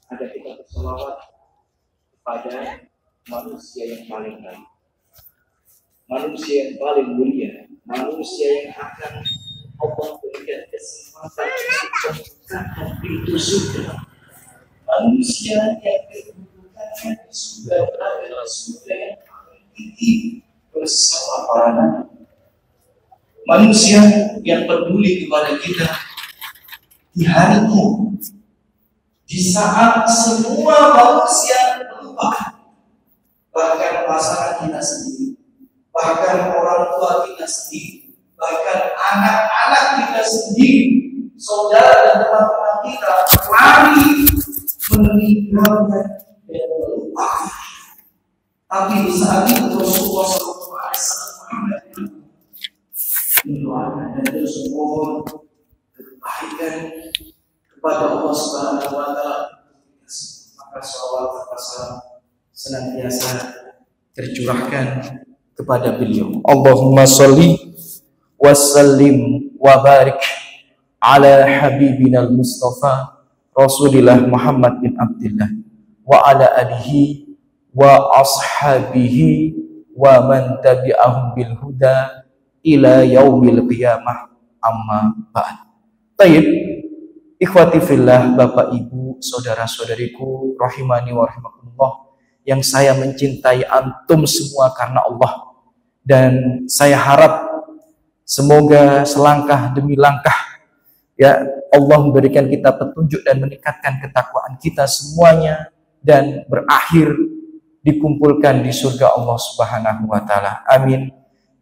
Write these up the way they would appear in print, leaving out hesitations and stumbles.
ada kita berselawat kepada manusia yang paling baik, manusia yang paling mulia, manusia yang akan Allah berikan kesempatan untuk membukakan pintu surga, manusia yang kedudukannya di surga adalah surga yang paling tinggi bersama para nabi, manusia yang peduli kepada kita di hari ini, di saat semua manusia melupakan, bahkan pasangan kita sendiri, bahkan orang tua kita sendiri, bahkan anak-anak kita sendiri, saudara dan teman-teman kita lari meninggalkan dan melupakan. Tapi di saat itu Rasulullah SAW mendoakan dan terus mohon kebaikan kepada Allah Subhanahu wa Ta'ala. Maka sholawat serta salam senantiasa tercurahkan kepada beliau. Allahumma sholli wa sallim wa barik ala habibina al-Mustafa Rasulillah Muhammad bin Abdullah wa ala alihi wa ashabihi wa man tabi'ahum bil huda ila yaumil qiyamah, amma ba'd. Baik, ikhwati fillah, Bapak Ibu, saudara-saudariku rahimani wa rahimakumullah, yang saya mencintai antum semua karena Allah, dan saya harap semoga selangkah demi langkah ya Allah memberikan kita petunjuk dan meningkatkan ketakwaan kita semuanya, dan berakhir dikumpulkan di surga Allah Subhanahu wa Ta'ala. Amin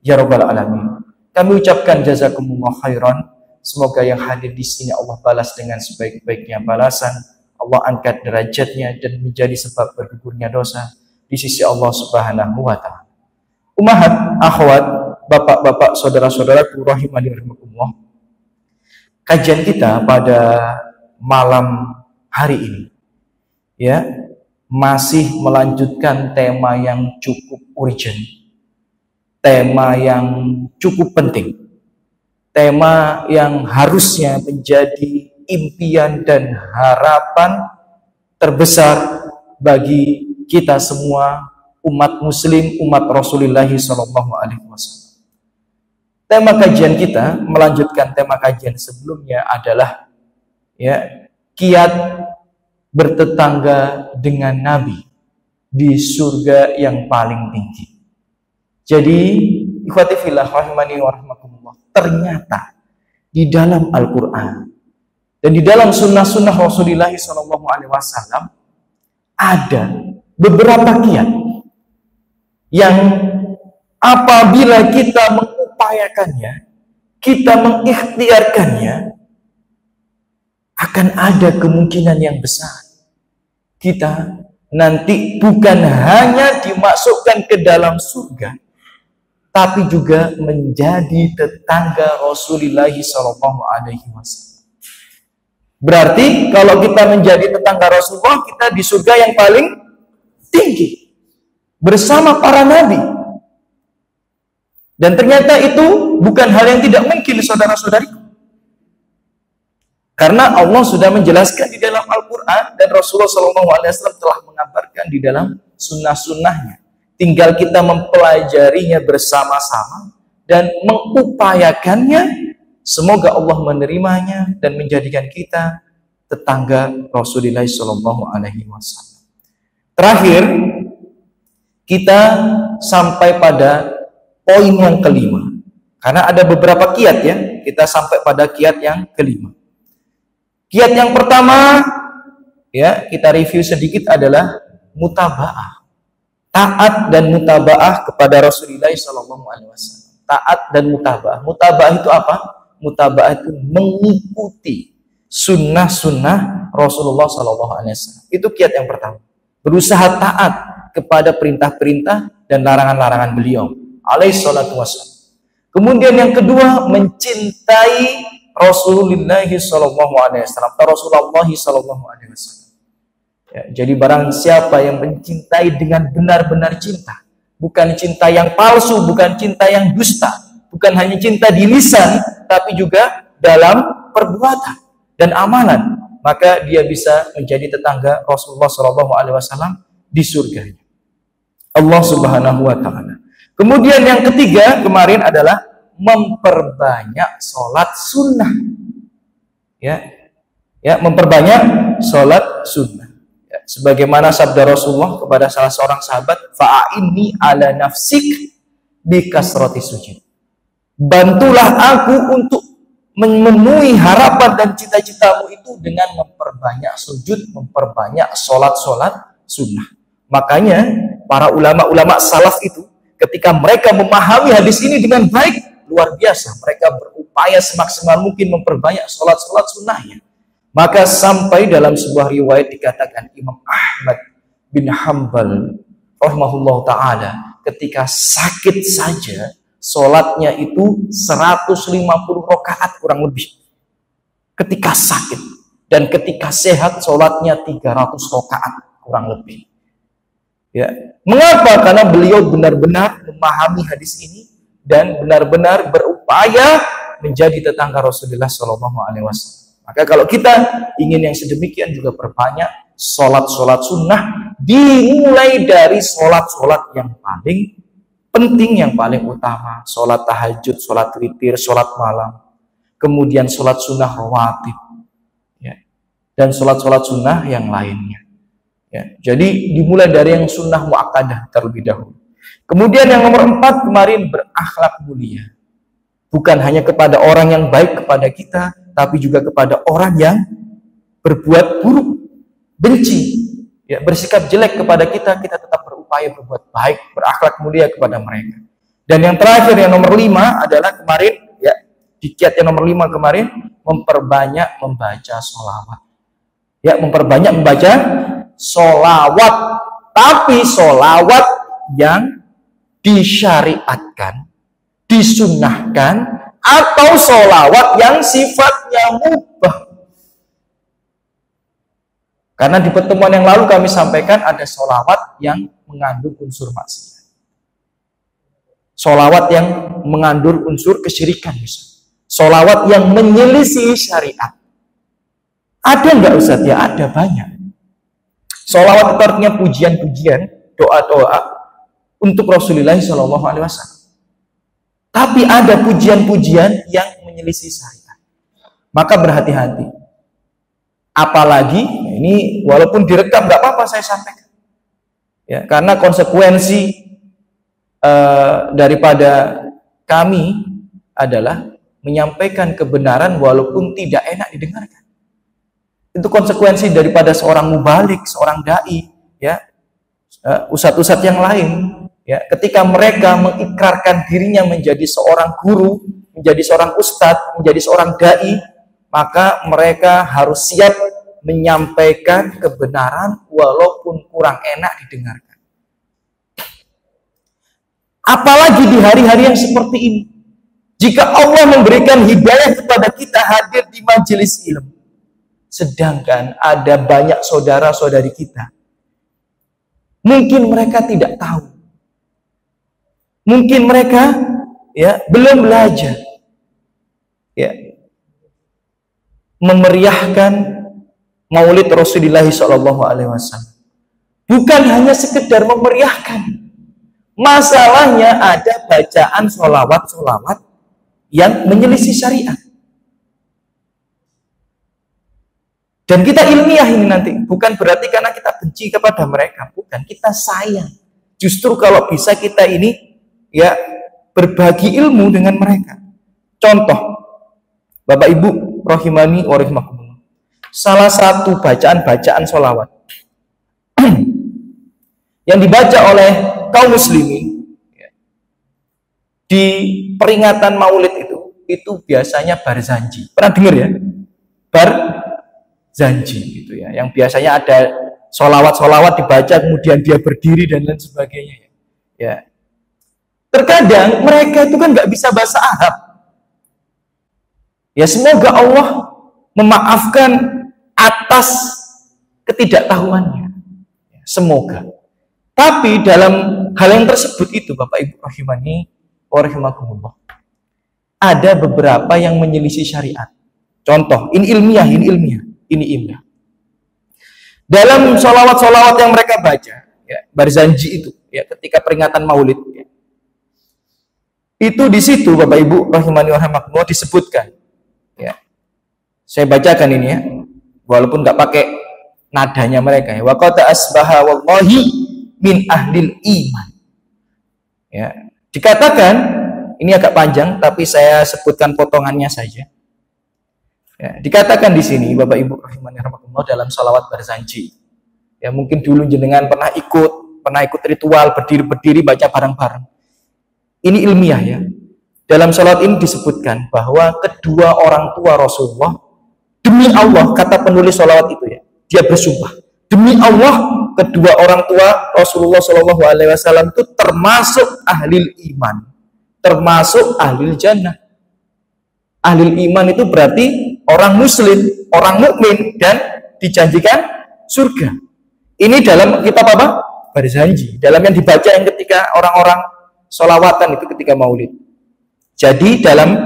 ya rabbal alamin. Kami ucapkan jazakumullah khairan. Semoga yang hadir di sini Allah balas dengan sebaik-baiknya balasan. Allah angkat derajatnya dan menjadi sebab bergugurnya dosa di sisi Allah Subhanahu wa Ta'ala. Ummahat, akhwat, bapak-bapak, saudara-saudaraku rahimani rahimakumullah. Kajian kita pada malam hari ini ya masih melanjutkan tema yang cukup urgent, tema yang cukup penting, tema yang harusnya menjadi impian dan harapan terbesar bagi kita semua umat muslim, umat Rasulullah SAW. Tema kajian kita melanjutkan tema kajian sebelumnya adalah ya kiat bertetangga dengan Nabi di surga yang paling tinggi. Jadi, ikhwati fillah rahimani wa rahmakumullah, ternyata di dalam Al-Quran dan di dalam sunnah-sunnah Rasulullah SAW ada beberapa kiat yang apabila kita mengupayakannya, kita mengikhtiarkannya, akan ada kemungkinan yang besar kita nanti bukan hanya dimasukkan ke dalam surga, tapi juga menjadi tetangga Rasulullah SAW. Berarti kalau kita menjadi tetangga Rasulullah, kita di surga yang paling tinggi bersama para nabi. Dan ternyata itu bukan hal yang tidak mungkin, saudara-saudariku. Karena Allah sudah menjelaskan di dalam Al-Quran dan Rasulullah SAW telah mengabarkan di dalam sunnah-sunnahnya. Tinggal kita mempelajarinya bersama-sama dan mengupayakannya. Semoga Allah menerimanya dan menjadikan kita tetangga Rasulullah SAW. Terakhir, kita sampai pada poin yang kelima. Karena ada beberapa kiat ya, kita sampai pada kiat yang kelima. Kiat yang pertama ya kita review sedikit adalah mutaba'ah. Taat dan mutaba'ah kepada Rasulullah SAW. Taat dan mutaba'ah. Mutaba'ah itu apa? Mutaba'ah itu mengikuti sunnah-sunnah Rasulullah SAW. Itu kiat yang pertama. Berusaha taat kepada perintah-perintah dan larangan-larangan beliau alaihissalatu wassalam. Kemudian yang kedua, mencintai Rasulullah SAW. Ya, jadi barang siapa yang mencintai dengan benar-benar cinta, bukan cinta yang palsu, bukan cinta yang dusta, bukan hanya cinta di lisan, tapi juga dalam perbuatan dan amalan, maka dia bisa menjadi tetangga Rasulullah SAW di surga. Allah Subhanahu wa taala. Kemudian yang ketiga kemarin adalah memperbanyak sholat sunnah. Ya, memperbanyak sholat sunnah. Ya, sebagaimana sabda Rasulullah kepada salah seorang sahabat, fa'inni ala nafsik bi kasrati sujud. Bantulah aku untuk memenuhi harapan dan cita-citamu itu dengan memperbanyak sujud, memperbanyak sholat-sholat sunnah. Makanya para ulama-ulama salaf itu ketika mereka memahami hadis ini dengan baik, luar biasa, mereka berupaya semaksimal mungkin memperbanyak sholat-sholat sunnahnya. Maka sampai dalam sebuah riwayat dikatakan Imam Ahmad bin Hanbal rahimahullah ta'ala ketika sakit saja sholatnya itu 150 rakaat kurang lebih ketika sakit, dan ketika sehat sholatnya 300 rakaat kurang lebih. Ya. Mengapa? Karena beliau benar-benar memahami hadis ini dan benar-benar berupaya menjadi tetangga Rasulullah SAW. Maka kalau kita ingin yang sedemikian juga perbanyak sholat-sholat sunnah, dimulai dari sholat-sholat yang paling penting, yang paling utama, sholat tahajud, sholat witir, sholat malam, kemudian sholat sunnah rawatib, ya, dan sholat-sholat sunnah yang lainnya. Ya, jadi dimulai dari yang sunnah muakkadah terlebih dahulu. Kemudian yang nomor 4 kemarin berakhlak mulia. Bukan hanya kepada orang yang baik kepada kita, tapi juga kepada orang yang berbuat buruk, benci, ya, bersikap jelek kepada kita, kita tetap berupaya berbuat baik, berakhlak mulia kepada mereka. Dan yang terakhir yang nomor 5 adalah kemarin, ya, di kiat yang nomor 5 kemarin, memperbanyak membaca sholawat. Ya, memperbanyak membaca sholawat, tapi sholawat yang disyariatkan, disunnahkan, atau sholawat yang sifatnya mubah. Karena di pertemuan yang lalu kami sampaikan ada sholawat yang mengandung unsur maksiat, sholawat yang mengandung unsur kesyirikan, sholawat yang menyelisih syariat. Ada nggak Ustaz? Ya ada, banyak. Sholawat itu artinya pujian-pujian, doa-doa untuk Rasulullah SAW. Tapi ada pujian-pujian yang menyelisih syariat. Maka berhati-hati. Apalagi, ini walaupun direkam nggak apa-apa saya sampaikan. Ya, karena konsekuensi daripada kami adalah menyampaikan kebenaran walaupun tidak enak didengarkan. Itu konsekuensi daripada seorang mubalik, seorang dai, ya, ustadz-ustadz yang lain, ya, ketika mereka mengikrarkan dirinya menjadi seorang guru, menjadi seorang ustadz, menjadi seorang dai, maka mereka harus siap menyampaikan kebenaran walaupun kurang enak didengarkan. Apalagi di hari-hari yang seperti ini, jika Allah memberikan hidayah kepada kita hadir di majelis ilmu, sedangkan ada banyak saudara-saudari kita, mungkin mereka tidak tahu, mungkin mereka, ya, belum belajar, ya, memeriahkan Maulid Rasulullah SAW. Bukan hanya sekedar memeriahkan, masalahnya ada bacaan sholawat-sholawat yang menyelisih syariat. Dan kita ilmiah ini nanti, bukan berarti karena kita benci kepada mereka, bukan, kita sayang. Justru kalau bisa kita ini, ya, berbagi ilmu dengan mereka. Contoh, Bapak Ibu rahimani wa rahimakumullah, salah satu bacaan-bacaan sholawat yang dibaca oleh kaum muslimin, ya, di peringatan Maulid itu biasanya barzanji. Pernah dengar ya? Barzanji gitu ya, yang biasanya ada sholawat-sholawat dibaca kemudian dia berdiri dan lain sebagainya, ya. Terkadang mereka itu kan nggak bisa bahasa Arab, ya, semoga Allah memaafkan atas ketidaktahuannya, semoga. Tapi dalam hal yang tersebut itu, Bapak Ibu rahimani wa rahimakumullah, ada beberapa yang menyelisih syariat. Contoh, ini ilmiah. Ini imlah. Dalam sholawat-sholawat yang mereka baca, ya, Barzanji itu, ya, ketika peringatan Maulid, ya, itu di situ Bapak Ibu rahimani wa rahimakumullah disebutkan. Ya, saya bacakan ini ya, walaupun nggak pakai nadanya mereka. Ya, wa qad asbaha wallahi min ahlil iman. Ya, dikatakan ini agak panjang, tapi saya sebutkan potongannya saja. Ya, dikatakan di sini Bapak Ibu rahimani rahimakumullah dalam salawat Barzanji. Ya, mungkin dulu jenengan pernah ikut ritual berdiri baca bareng-bareng. Ini ilmiah ya. Dalam salawat ini disebutkan bahwa kedua orang tua Rasulullah, demi Allah, kata penulis salawat itu ya, dia bersumpah, demi Allah kedua orang tua Rasulullah Shallallahu Alaihi Wasallam itu termasuk ahlil iman, termasuk ahlil jannah. Ahlil iman itu berarti orang muslim, orang mukmin dan dijanjikan surga. Ini dalam kitab apa? Barzanji. Dalam yang dibaca yang ketika orang-orang sholawatan itu ketika Maulid. Jadi dalam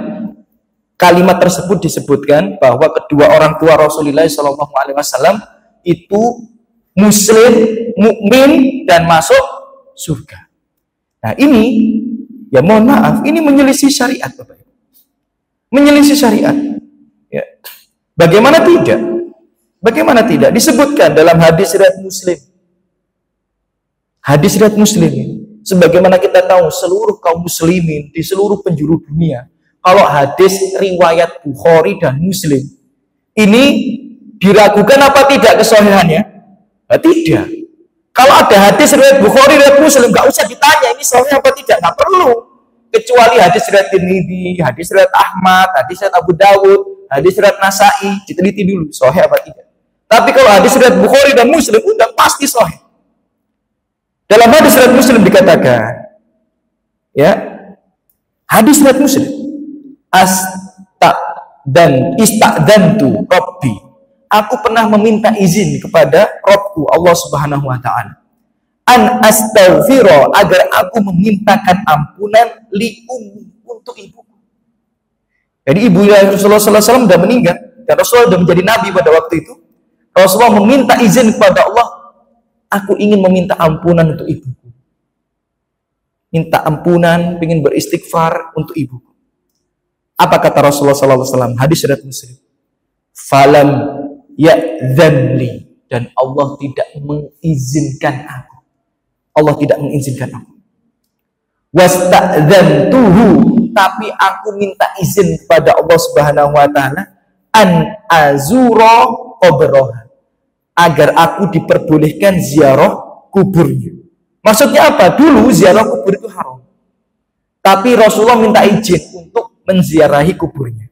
kalimat tersebut disebutkan bahwa kedua orang tua Rasulullah Shallallahu Alaihi Wasallam itu muslim, mukmin dan masuk surga. Nah ini, ya mohon maaf, ini menyelisih syariat Bapak Ibu. Menyelisih syariat. Ya. Bagaimana tidak? Bagaimana tidak? Disebutkan dalam hadis riwayat Muslim. Hadis riwayat Muslim. Sebagaimana kita tahu seluruh kaum muslimin di seluruh penjuru dunia, kalau hadis riwayat Bukhari dan Muslim ini diragukan apa tidak kesahihannya? Nah, tidak. Kalau ada hadis riwayat Bukhari riwayat Muslim, nggak usah ditanya ini sahih apa tidak, nggak perlu. Kecuali hadis riwayat Tirmidzi, hadis riwayat Ahmad, hadis riwayat Abu Dawud, hadis riwayat Nasa'i, diteliti dulu sahih apa tidak. Tapi kalau hadis riwayat Bukhari dan Muslim udah pasti sahih. Dalam hadis riwayat Muslim dikatakan, ya, hadis riwayat Muslim, ista'dantu Rabbi, aku pernah meminta izin kepada Rabbku Allah Subhanahu wa taala an astaghfira, agar aku memintakan ampunan li ummi, untuk ibuku. Jadi ibu Rasulullah SAW sudah meninggal dan Rasulullah sudah menjadi nabi pada waktu itu. Rasulullah meminta izin kepada Allah, aku ingin meminta ampunan untuk ibuku. Minta ampunan, ingin beristighfar untuk ibuku. Apa kata Rasulullah SAW? Hadis riwayat Muslim. Falam ya'dzanli, dan Allah tidak mengizinkan aku. Allah tidak mengizinkan aku. Wasta'dzantuhu, tapi aku minta izin kepada Allah Subhanahu wa taala an azura qabraha, agar aku diperbolehkan ziarah kuburnya. Maksudnya apa? Dulu ziarah kubur itu haram. Tapi Rasulullah minta izin untuk menziarahi kuburnya.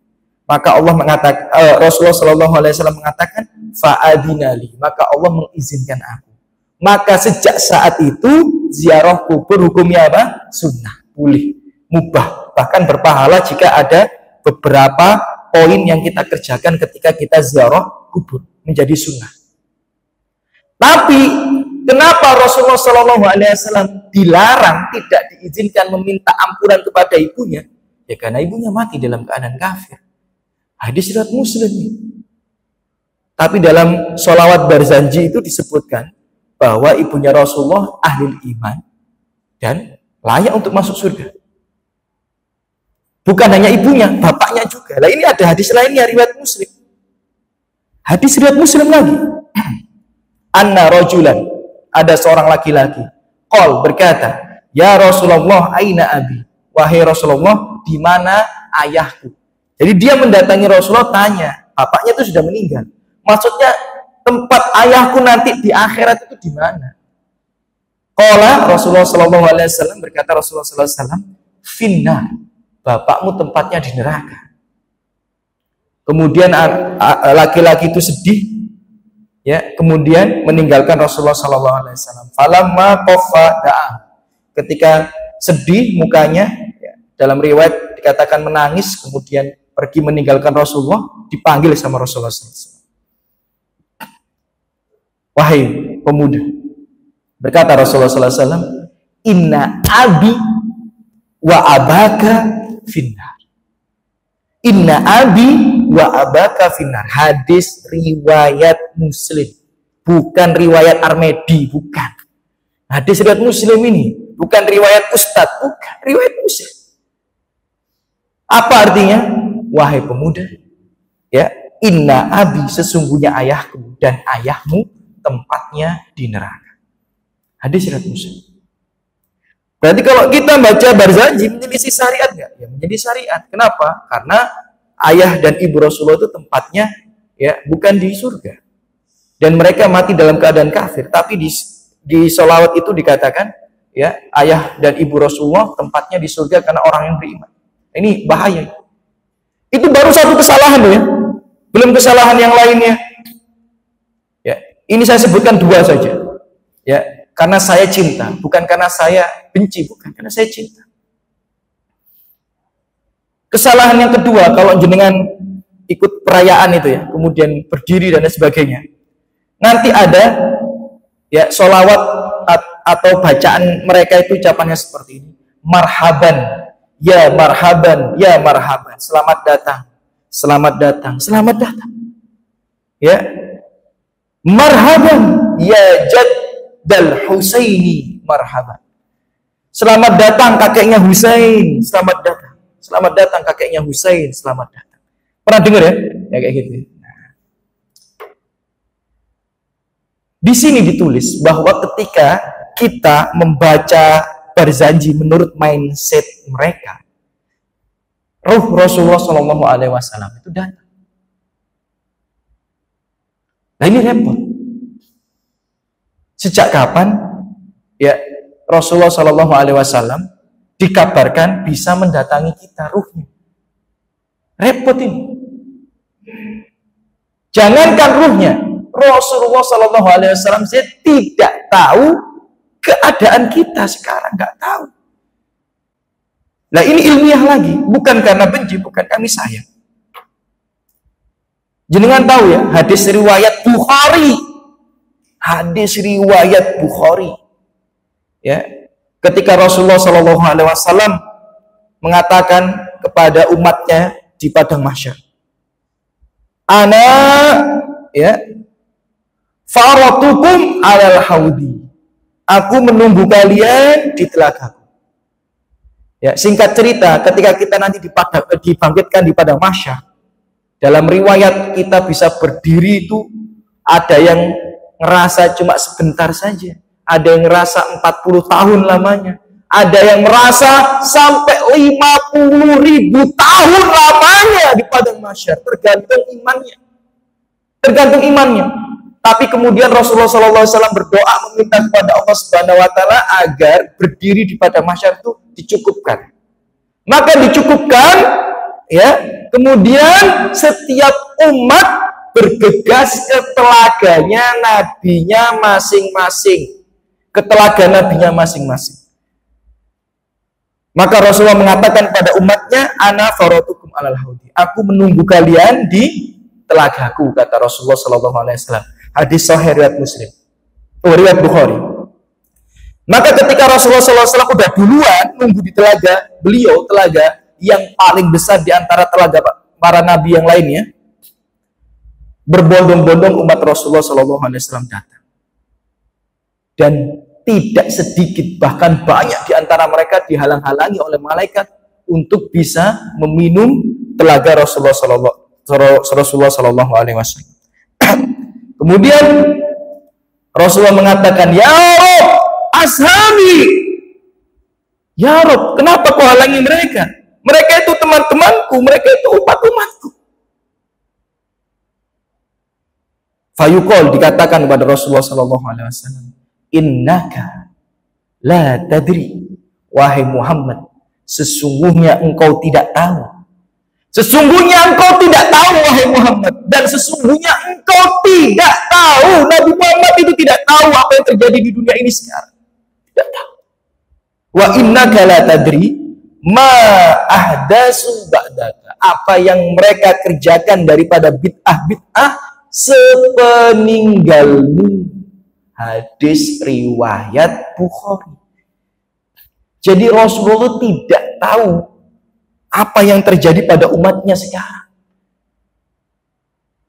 Maka Allah mengatakan, Rasulullah Shallallahu Alaihi Wasallam mengatakan, fa'adinali, maka Allah mengizinkan aku. Maka sejak saat itu ziarah kubur hukumnya apa? Sunnah, boleh, mubah, bahkan berpahala jika ada beberapa poin yang kita kerjakan ketika kita ziarah kubur, menjadi sunnah. Tapi kenapa Rasulullah Shallallahu Alaihi Wasallam dilarang, tidak diizinkan meminta ampunan kepada ibunya? Ya karena ibunya mati dalam keadaan kafir. Hadis riwayat Muslim. Tapi dalam sholawat Barzanji itu disebutkan bahwa ibunya Rasulullah ahli iman dan layak untuk masuk surga. Bukan hanya ibunya, bapaknya juga. Nah ini ada hadis lainnya riwayat Muslim. Hadis riwayat Muslim lagi. Anna rajulan, ada seorang laki-laki, qol, berkata, ya Rasulullah, aina abi, wahai Rasulullah, di mana ayahku? Jadi dia mendatangi Rasulullah, tanya, bapaknya itu sudah meninggal. Maksudnya tempat ayahku nanti di akhirat itu di mana? Qala Rasulullah sallallahu alaihi wasallam, berkata Rasulullah sallallahu alaihi wasallam, finnar, bapakmu tempatnya di neraka. Kemudian laki-laki itu sedih, ya, kemudian meninggalkan Rasulullah sallallahu alaihi wasallam. Falamma qafa da'a, ketika sedih mukanya, ya, dalam riwayat dikatakan menangis, kemudian pergi meninggalkan Rasulullah, dipanggil sama Rasulullah sallallahu alaihi wasallam. Wahai pemuda, berkata Rasulullah sallallahu alaihi wasallam, inna abi wa abaka finnar. Inna abi wa abaka finnar. Hadis riwayat Muslim, bukan riwayat Armedi, bukan. Hadis riwayat Muslim ini, bukan riwayat Ustadz, bukan riwayat Muslim. Apa artinya? Wahai pemuda, ya, inna abi, sesungguhnya ayahku dan ayahmu tempatnya di neraka. Hadis riwayat Muslim. Berarti kalau kita baca Barzanji menjadi syariat nggak? Ya, menjadi syariat. Kenapa? Karena ayah dan ibu Rasulullah itu tempatnya ya bukan di surga. Dan mereka mati dalam keadaan kafir. Tapi di sholawat itu dikatakan ya ayah dan ibu Rasulullah tempatnya di surga karena orang yang beriman. Ini bahaya. Itu baru satu kesalahan ya. Belum kesalahan yang lainnya. Ya, ini saya sebutkan dua saja. Ya. Karena saya cinta, bukan karena saya benci, bukan karena saya cinta. Kesalahan yang kedua, kalau jenengan ikut perayaan itu ya, kemudian berdiri dan lain sebagainya, nanti ada ya sholawat atau bacaan mereka itu ucapannya seperti ini: marhaban, ya marhaban, ya marhaban, selamat datang, selamat datang, selamat datang. Ya, marhaban, ya jad dal Husaini marhaban. Selamat datang kakeknya Husain, selamat datang. Selamat datang kakeknya Husain, selamat datang. Pernah dengar ya? Ya kayak gitu. Nah. Di sini ditulis bahwa ketika kita membaca Barzanji menurut mindset mereka, ruh Rasulullah Shallallahu Alaihi Wasallam itu datang. Nah ini repot. Sejak kapan ya Rasulullah Shallallahu Alaihi Wasallam dikabarkan bisa mendatangi kita ruhnya? Repot ini. Jangankan ruhnya, Rasulullah Shallallahu Alaihi Wasallam saya tidak tahu keadaan kita sekarang, nggak tahu. Nah ini ilmiah lagi, bukan karena benci, bukan kami sayang. Jenengan tahu ya hadis riwayat Bukhari. Hadis riwayat Bukhari, ya, ketika Rasulullah Shallallahu Alaihi Wasallam mengatakan kepada umatnya di padang mahsyar, ana ya faratukum alal haudi, aku menunggu kalian di telagaku. Ya, singkat cerita, ketika kita nanti dibangkitkan di padang mahsyar, dalam riwayat kita bisa berdiri itu ada yang ngerasa cuma sebentar saja, ada yang ngerasa 40 tahun lamanya, ada yang merasa sampai 50.000 tahun lamanya di padang mahsyar, tergantung imannya. Tapi kemudian Rasulullah SAW berdoa meminta kepada Allah Subhanahu Wa Taala agar berdiri di padang mahsyar itu dicukupkan. Maka dicukupkan, ya. Kemudian setiap umat bergegas ke telaganya nabinya masing-masing, ke telaga nabinya masing-masing. Maka Rasulullah mengatakan pada umatnya, ana faratukum alal haudi, aku menunggu kalian di telagaku, kata Rasulullah Shallallahu Alaihi Wasallam. Hadis sahih riwayat Muslim, riwayat Bukhari. Maka ketika Rasulullah SAW udah duluan nunggu di telaga beliau, telaga yang paling besar di antara telaga para nabi yang lainnya, berbondong-bondong umat Rasulullah SAW datang. Dan tidak sedikit, bahkan banyak di antara mereka dihalang-halangi oleh malaikat untuk bisa meminum telaga Rasulullah SAW. Kemudian Rasulullah mengatakan, ya Rob, ashabi. Ya Rob, kenapa kau halangi mereka? Mereka itu teman-temanku, mereka itu umat-umatku. Fayuqol, dikatakan kepada Rasulullah SAW, innaka la tadri, wahai Muhammad, sesungguhnya engkau tidak tahu. Sesungguhnya engkau tidak tahu, wahai Muhammad, dan sesungguhnya engkau tidak tahu, Nabi Muhammad itu tidak tahu apa yang terjadi di dunia ini sekarang. Tidak tahu. Wa innaka la tadri ma ahdasu ba'daka, apa yang mereka kerjakan daripada bid'ah-bid'ah sepeninggalmu. Hadis riwayat Bukhari. Jadi Rasulullah tidak tahu apa yang terjadi pada umatnya sekarang.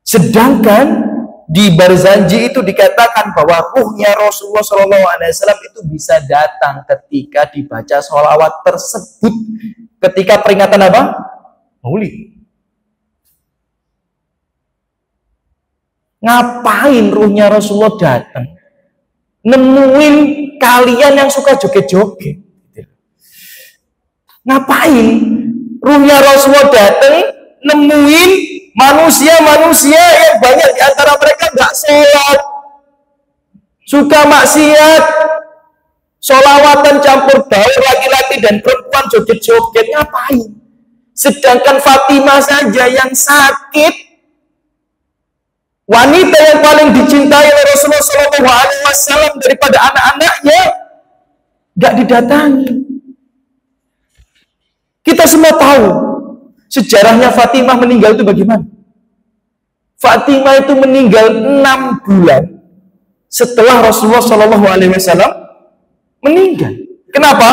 Sedangkan di Barzanji itu dikatakan bahwa ruhnya Rasulullah SAW itu bisa datang ketika dibaca sholawat tersebut, ketika peringatan apa? Maulid. Ngapain ruhnya Rasulullah datang? Nemuin kalian yang suka joget-joget. Ngapain ruhnya Rasulullah datang? Nemuin manusia-manusia yang banyak di antara mereka nggak sholat, suka maksiat, sholawatan campur baur laki-laki dan perempuan joget-joget. Ngapain? Sedangkan Fatimah saja yang sakit, wanita yang paling dicintai oleh Rasulullah SAW daripada anak-anaknya, nggak didatangi. Kita semua tahu sejarahnya Fatimah meninggal itu bagaimana? Fatimah itu meninggal 6 bulan setelah Rasulullah SAW meninggal. Kenapa?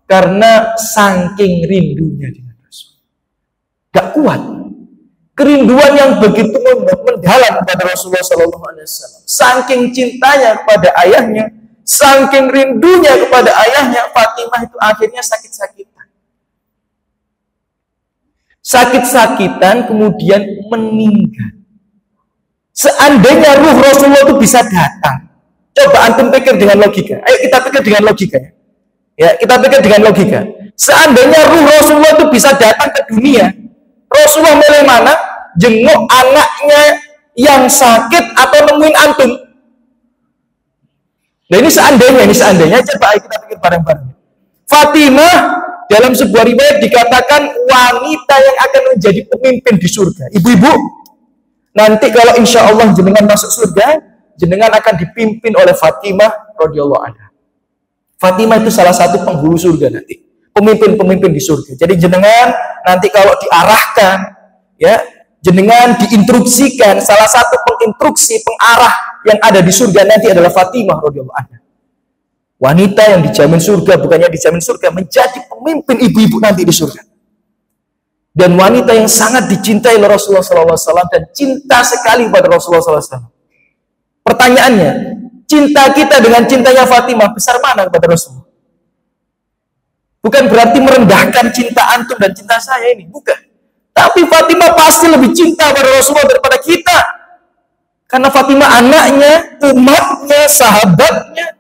Karena saking rindunya dengan Rasul. Gak kuat. Kerinduan yang begitu mendalam kepada Rasulullah SAW. Saking cintanya kepada ayahnya, saking rindunya kepada ayahnya, Fatimah itu akhirnya sakit-sakitan. Sakit-sakitan kemudian meninggal. Seandainya ruh Rasulullah itu bisa datang, coba antum pikir dengan logika. Ayo kita pikir dengan logika. Ya, kita pikir dengan logika. Seandainya ruh Rasulullah itu bisa datang ke dunia, Rasulullah milih mana? Jenguk anaknya yang sakit atau nemuin antum? Nah ini seandainya, coba ayo kita pikir bareng-bareng. Fatimah dalam sebuah riwayat dikatakan wanita yang akan menjadi pemimpin di surga. Ibu-ibu, nanti kalau insya Allah jenengan masuk surga, jenengan akan dipimpin oleh Fatimah radhiyallahu anha. Fatimah itu salah satu penghulu surga nanti, pemimpin-pemimpin di surga. Jadi jenengan nanti kalau diarahkan, ya, jenengan diinstruksikan, salah satu penginstruksi, pengarah yang ada di surga nanti adalah Fatimah radhiyallahu anha. Wanita yang dijamin surga, bukannya dijamin surga, menjadi pemimpin ibu-ibu nanti di surga. Dan wanita yang sangat dicintai oleh Rasulullah SAW dan cinta sekali pada Rasulullah SAW. Pertanyaannya, cinta kita dengan cintanya Fatimah besar mana kepada Rasulullah? Bukan berarti merendahkan cinta antum dan cinta saya ini, bukan. Tapi Fatimah pasti lebih cinta pada Rasulullah daripada kita. Karena Fatimah anaknya, umatnya, sahabatnya,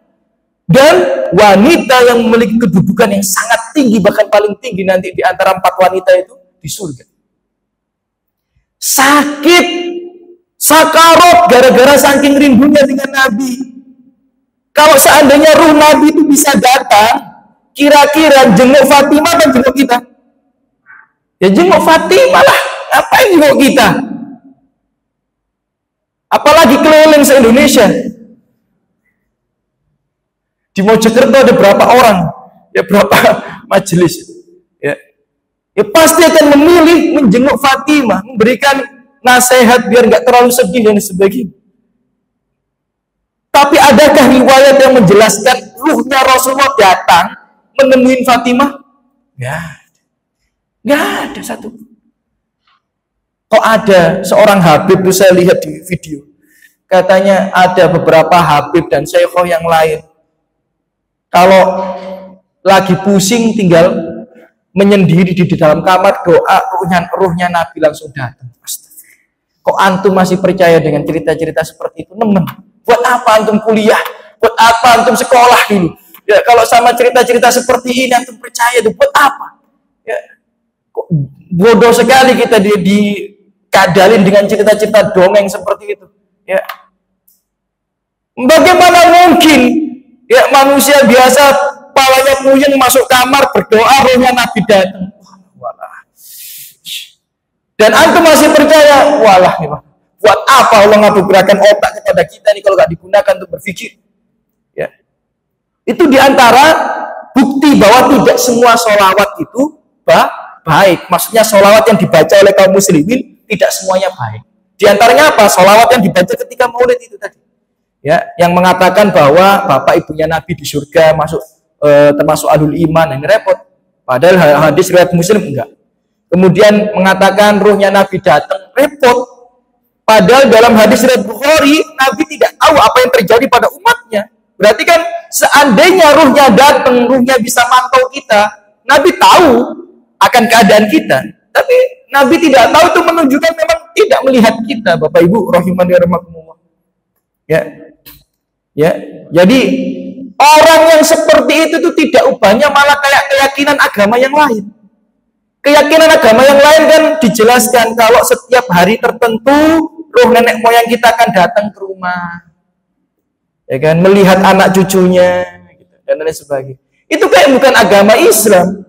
dan wanita yang memiliki kedudukan yang sangat tinggi, bahkan paling tinggi nanti di antara 4 wanita itu di surga. Sakit, sakarat gara-gara saking rindunya dengan Nabi. Kalau seandainya ruh Nabi itu bisa datang, kira-kira jenguk Fatimah dan jenguk kita? Ya jenguk Fatimah lah, ngapain jenguk kita? Apalagi keliling se-Indonesia. Di Mojokerto ada berapa orang, ya berapa majelis, ya pasti akan memilih menjenguk Fatimah, memberikan nasihat biar nggak terlalu sedih dan sebagainya. Tapi adakah riwayat yang menjelaskan ruhnya Rasulullah datang menemui Fatimah? Nggak ada satu. Kok ada seorang Habib itu saya lihat di video, katanya ada beberapa Habib dan Syekhah yang lain. Kalau lagi pusing tinggal menyendiri di dalam kamar doa, ruhnya Nabi langsung datang. Kok antum masih percaya dengan cerita-cerita seperti itu? Nemen. Buat apa antum kuliah? Buat apa antum sekolah dulu? Ya kalau sama cerita-cerita seperti ini antum percaya itu buat apa? Ya, kok bodoh sekali kita dikadalin dengan cerita-cerita dongeng seperti itu. Ya. Bagaimana mungkin? Ya manusia biasa palanya puyeng masuk kamar berdoa rohnya Nabi datang. Walah. Dan antum masih percaya? Walah, buat apa Allah ngabubrakan otak kepada kita nih kalau nggak digunakan untuk berpikir? Ya. Itu diantara bukti bahwa tidak semua sholawat itu baik. Maksudnya sholawat yang dibaca oleh kaum muslimin tidak semuanya baik. Di antaranya apa? Sholawat yang dibaca ketika maulid itu tadi. Ya, yang mengatakan bahwa bapak ibunya Nabi di surga masuk termasuk ahlul iman, yang repot. Padahal hadis riwayat Muslim enggak. kemudian mengatakan ruhnya Nabi datang, repot. Padahal dalam hadis riwayat Bukhari, Nabi tidak tahu apa yang terjadi pada umatnya. Berarti kan seandainya ruhnya datang, ruhnya bisa mantau kita, Nabi tahu akan keadaan kita. Tapi Nabi tidak tahu, itu menunjukkan memang tidak melihat kita, Bapak Ibu rahimani wa rahimakumullah. Ya. Ya. Jadi orang yang seperti itu tuh tidak ubahnya malah kayak keyakinan agama yang lain. Keyakinan agama yang lain kan dijelaskan kalau setiap hari tertentu roh nenek moyang kita akan datang ke rumah, ya kan, melihat anak cucunya, gitu, dan lain sebagainya. Itu kayak bukan agama Islam,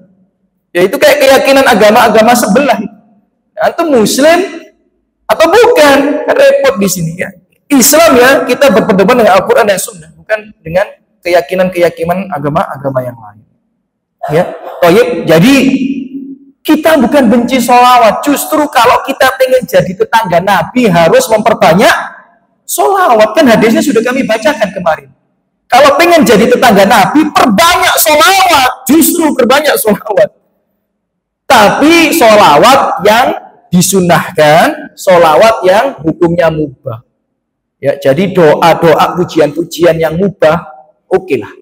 ya itu kayak keyakinan agama-agama sebelah. Itu Muslim atau bukan? Kan repot di sini ya. Islam ya kita berpedoman dengan Al-Quran dan Sunnah, bukan dengan keyakinan agama-agama yang lain. Ya, jadi kita bukan benci sholawat, justru kalau kita pengen jadi tetangga Nabi harus memperbanyak sholawat. Kan hadisnya sudah kami bacakan kemarin. Kalau pengen jadi tetangga Nabi, perbanyak sholawat, justru perbanyak sholawat. Tapi sholawat yang disunahkan, sholawat yang hukumnya mubah. Ya, jadi doa-doa pujian-pujian yang mubah, oke lah.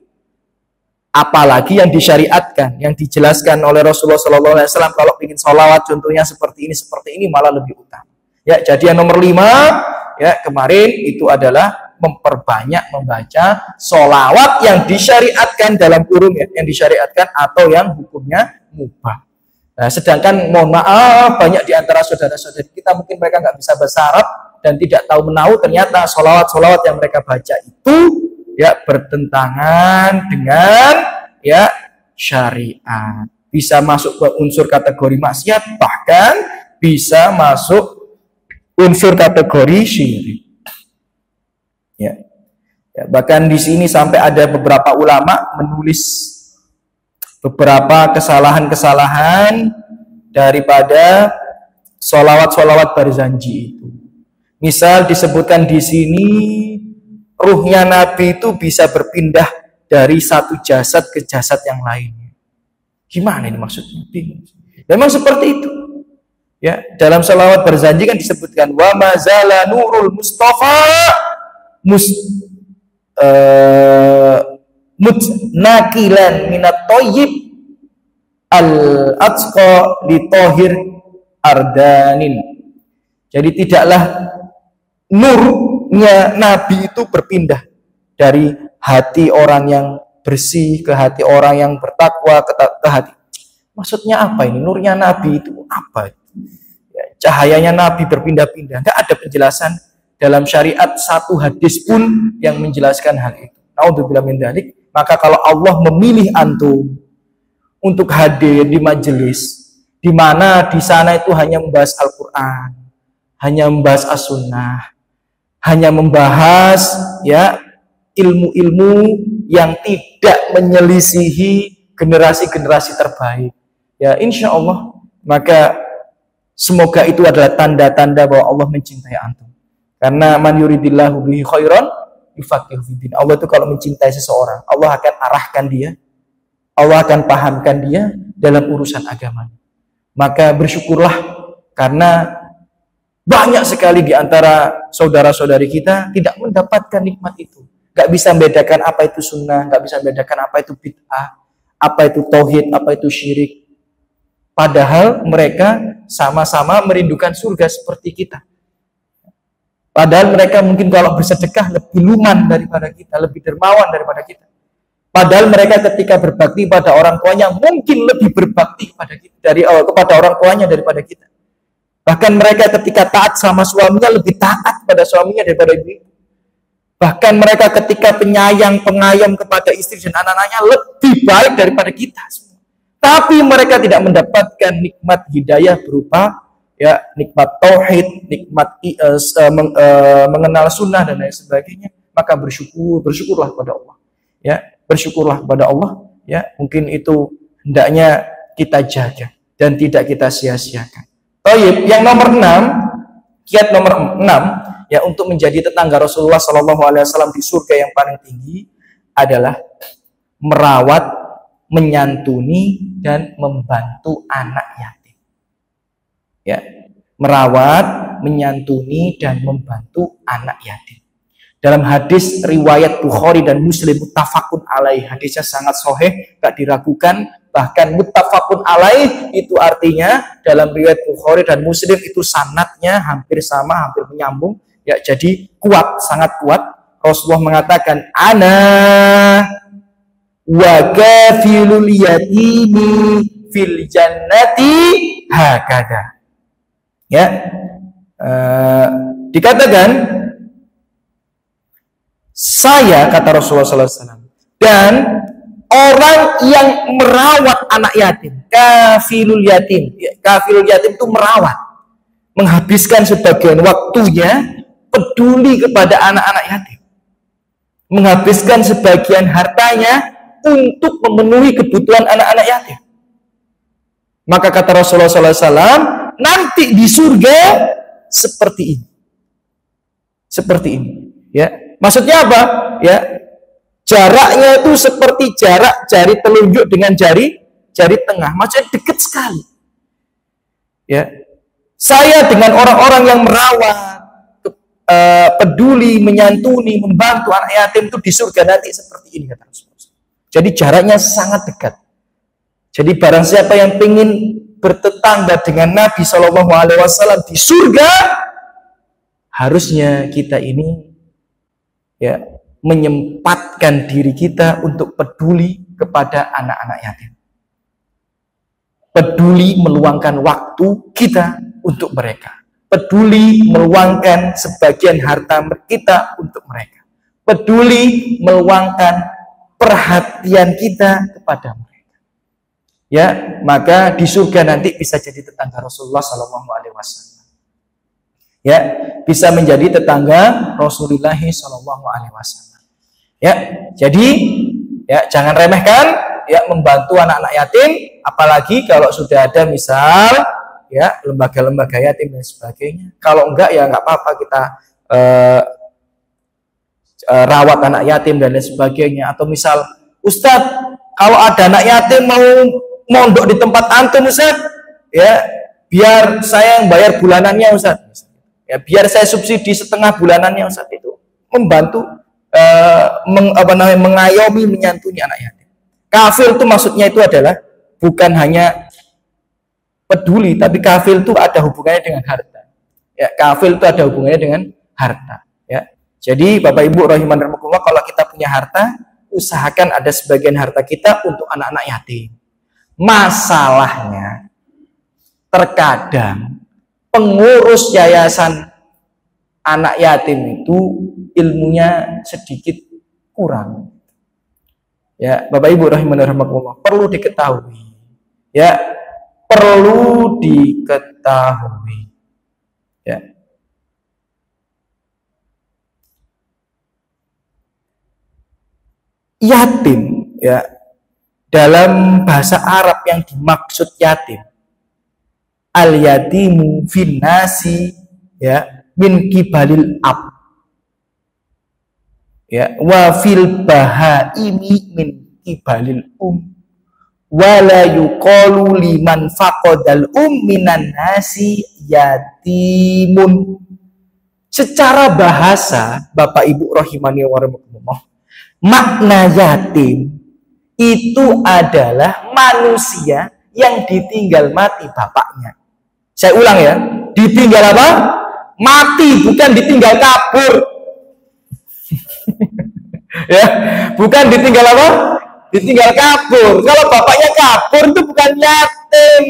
Apalagi yang disyariatkan, yang dijelaskan oleh Rasulullah SAW. Kalau ingin sholawat contohnya seperti ini malah lebih utama. Ya, jadi yang nomor 5 ya kemarin itu adalah memperbanyak membaca sholawat yang disyariatkan dalam kurung ya, yang disyariatkan atau yang hukumnya mubah. Nah, sedangkan mohon maaf banyak di antara saudara-saudari kita mungkin mereka nggak bisa bahasa Arab dan tidak tahu menahu, ternyata sholawat yang mereka baca itu ya bertentangan dengan ya syariat, bisa masuk ke unsur kategori maksiat, bahkan bisa masuk unsur kategori syirik. Ya, bahkan di sini sampai ada beberapa ulama menulis beberapa kesalahan-kesalahan daripada sholawat Barzanji itu. Misal disebutkan di sini ruhnya Nabi itu bisa berpindah dari satu jasad ke jasad yang lainnya. Gimana ini maksudnya? Bingung. Memang seperti itu. Ya, dalam sholawat Barzanji kan disebutkan wa mazala nurul mustafa nakilan minat toyib al-atqa li tohir ardanin. Jadi tidaklah nurnya Nabi itu berpindah dari hati orang yang bersih ke hati orang yang bertakwa ke hati. Maksudnya apa ini? Nurnya Nabi itu apa? Ya, cahayanya Nabi berpindah-pindah. Tidak ada penjelasan dalam syariat satu hadis pun yang menjelaskan hal itu. Naudzubillah min dzalik. Maka kalau Allah memilih antum untuk hadir di majelis di mana di sana itu hanya membahas Al-Quran, hanya membahas As-Sunnah, hanya membahas ya ilmu-ilmu yang tidak menyelisihi generasi-generasi terbaik. Ya, insya Allah, maka semoga itu adalah tanda-tanda bahwa Allah mencintai antum. Karena man yuridillahu bihi khairan yufaqihu fiddin. Allah itu kalau mencintai seseorang, Allah akan arahkan dia, Allah akan pahamkan dia dalam urusan agama. Maka bersyukurlah karena banyak sekali di antara saudara-saudari kita tidak mendapatkan nikmat itu. Gak bisa membedakan apa itu sunnah, gak bisa membedakan apa itu bid'ah, apa itu tauhid, apa itu syirik. Padahal mereka sama-sama merindukan surga seperti kita. Padahal mereka mungkin kalau bersedekah lebih luman daripada kita, lebih dermawan daripada kita. Padahal mereka ketika berbakti pada orang tuanya mungkin lebih berbakti kepada kita kepada orang tuanya daripada kita. Bahkan mereka ketika taat sama suaminya lebih taat pada suaminya daripada ibu. Bahkan mereka ketika penyayang, pengayom kepada istri dan anak-anaknya lebih baik daripada kita. Tapi mereka tidak mendapatkan nikmat hidayah berupa ya nikmat tauhid, nikmat mengenal sunnah dan lain sebagainya. Maka bersyukurlah kepada Allah. Ya, bersyukurlah kepada Allah. Ya, mungkin itu hendaknya kita jaga dan tidak kita sia-siakan. Baik, yang nomor 6, kiat nomor 6 ya untuk menjadi tetangga Rasulullah SAW di surga yang paling tinggi adalah merawat, menyantuni dan membantu anak yatim. Ya, merawat, menyantuni dan membantu anak yatim. Dalam hadis riwayat Bukhari dan Muslim muttafaqun alaih, hadisnya sangat sahih, gak diragukan, bahkan muttafaqun alaih itu artinya dalam riwayat Bukhari dan Muslim itu sanadnya hampir sama, hampir menyambung, ya, jadi kuat, sangat kuat. Rasulullah mengatakan ana wa kafilul yatimi fil jannati hakada. Ya, dikatakan saya, kata Rasulullah SAW, dan orang yang merawat anak yatim, kafilul yatim, kafilul yatim itu merawat, menghabiskan sebagian waktunya peduli kepada anak-anak yatim, menghabiskan sebagian hartanya untuk memenuhi kebutuhan anak-anak yatim. Maka kata Rasulullah SAW, nanti di surga seperti ini, seperti ini. Ya, maksudnya apa? Ya, jaraknya itu seperti jarak jari telunjuk dengan jari tengah, maksudnya dekat sekali. Ya, saya dengan orang-orang yang merawat, peduli, menyantuni, membantu anak yatim itu di surga nanti seperti ini, kata Rasulullah. Jadi jaraknya sangat dekat. Jadi barang siapa yang ingin bertetangga dengan Nabi Shallallahu Alaihi Wasallam di surga, harusnya kita ini ya menyempatkan diri kita untuk peduli kepada anak-anak yatim, peduli meluangkan waktu kita untuk mereka, peduli meluangkan sebagian harta kita untuk mereka, peduli meluangkan perhatian kita kepada mereka. Ya, maka di surga nanti bisa jadi tetangga Rasulullah Shallallahu Alaihi Wasallam. Ya, bisa menjadi tetangga Rasulullah Shallallahu Alaihi Wasallam. Ya, jadi ya jangan remehkan ya membantu anak-anak yatim, apalagi kalau sudah ada misal ya lembaga-lembaga yatim dan sebagainya. Kalau enggak ya enggak apa-apa kita rawat anak yatim dan lain sebagainya. Atau misal Ustadz, kalau ada anak yatim mau mondok di tempat antum Ustaz, ya biar saya yang bayar bulanannya Ustaz, ya biar saya subsidi setengah bulanannya Ustaz, itu membantu mengayomi, menyantuni anak yatim. Kafil itu maksudnya itu adalah bukan hanya peduli, tapi kafil itu ada hubungannya dengan harta. Ya, kafil itu ada hubungannya dengan harta. Ya, jadi Bapak Ibu rahimanirahmatullah, kalau kita punya harta, usahakan ada sebagian harta kita untuk anak-anak yatim. Masalahnya terkadang pengurus yayasan anak yatim itu ilmunya sedikit kurang. Ya, Bapak Ibu rahimanirahmatullah, perlu diketahui. Ya, perlu diketahui. Ya. Yatim, ya, dalam bahasa Arab yang dimaksud yatim, al yatimu finnasi, ya, min kibalil ab, ya, wa fil bahaimi min kibalil wala yuqalu liman faqadal minan nasi yatimun. Secara bahasa, Bapak Ibu rahimani wa rahimakumullah, makna yatim itu adalah manusia yang ditinggal mati bapaknya. Saya ulang ya, ditinggal apa? Mati, bukan ditinggal kabur. Ya, bukan ditinggal apa? Ditinggal kabur. Kalau bapaknya kabur itu bukan yatim.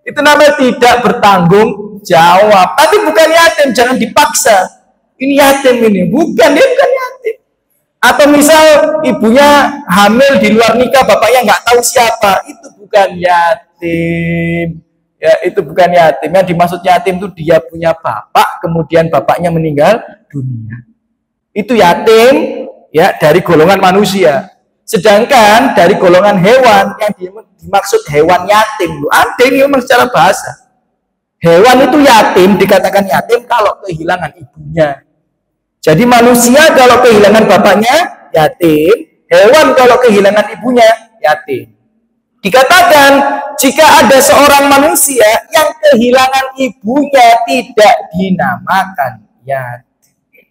Itu namanya tidak bertanggung jawab. Tapi bukan yatim, jangan dipaksa. Ini yatim ini, bukan, dia bukan yatim. Atau misal ibunya hamil di luar nikah, bapaknya nggak tahu siapa, itu bukan yatim. Ya, itu bukan yatim. Yang dimaksud yatim itu dia punya bapak, kemudian bapaknya meninggal dunia. Itu yatim ya dari golongan manusia. Sedangkan dari golongan hewan yang dimaksud hewan yatim, ada ini memang secara bahasa. Hewan itu yatim, dikatakan yatim kalau kehilangan ibunya. Jadi manusia kalau kehilangan bapaknya yatim, hewan kalau kehilangan ibunya yatim. Dikatakan jika ada seorang manusia yang kehilangan ibunya tidak dinamakan yatim.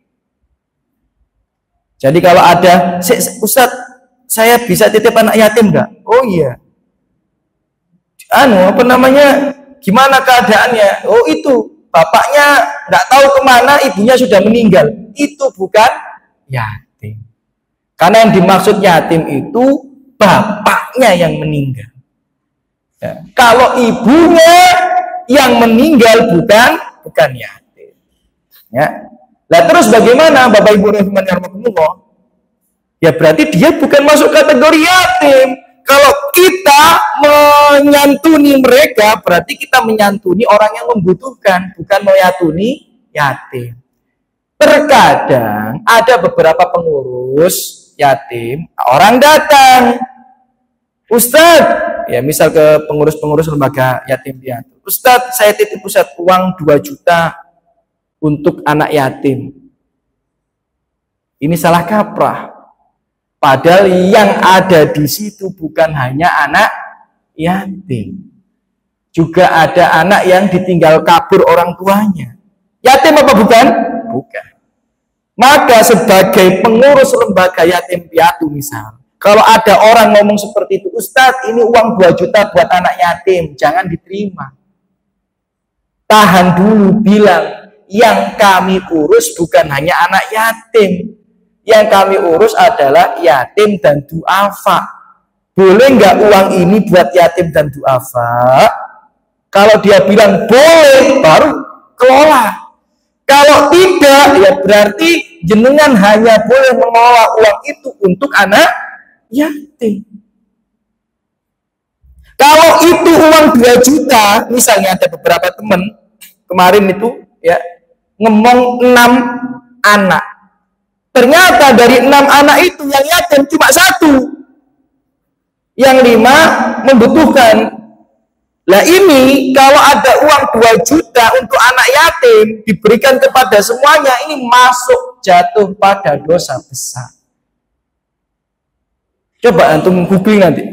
Jadi kalau ada, Ustadz, saya bisa titip anak yatim enggak? Oh iya. Gimana keadaannya? Oh itu, bapaknya enggak tahu kemana, ibunya sudah meninggal. Itu bukan yatim. Karena yang dimaksud yatim itu bapaknya yang meninggal. Ya. Kalau ibunya yang meninggal bukan yatim. Ya. Nah terus bagaimana Bapak Ibu rahimahumullah? Ya berarti dia bukan masuk kategori yatim. Kalau kita menyantuni mereka, berarti kita menyantuni orang yang membutuhkan, bukan menyantuni yatim. Terkadang ada beberapa pengurus yatim, orang datang, Ustadz, ya misal ke pengurus-pengurus lembaga yatim piatu, Ustadz, saya titip Ustadz uang 2 juta untuk anak yatim. Ini salah kaprah. Padahal yang ada di situ bukan hanya anak yatim, juga ada anak yang ditinggal kabur orang tuanya. Yatim apa bukan? Bukan. Maka sebagai pengurus lembaga yatim piatu misal, kalau ada orang ngomong seperti itu, Ustadz ini uang 2 juta buat anak yatim, jangan diterima. Tahan dulu, bilang yang kami urus bukan hanya anak yatim, yang kami urus adalah yatim dan duafa. Boleh nggak uang ini buat yatim dan duafa? Kalau dia bilang boleh, baru kelola. Kalau tidak, ya berarti jenengan hanya boleh mengelola uang itu untuk anak yatim. Kalau itu uang 2 juta, misalnya ada beberapa teman kemarin itu ya ngomong 6 anak. Ternyata dari 6 anak itu yang yatim cuma 1. Yang 5 membutuhkan. Lah ini kalau ada uang 2 juta untuk anak yatim diberikan kepada semuanya, ini masuk jatuh pada dosa besar. Coba antum googling nanti.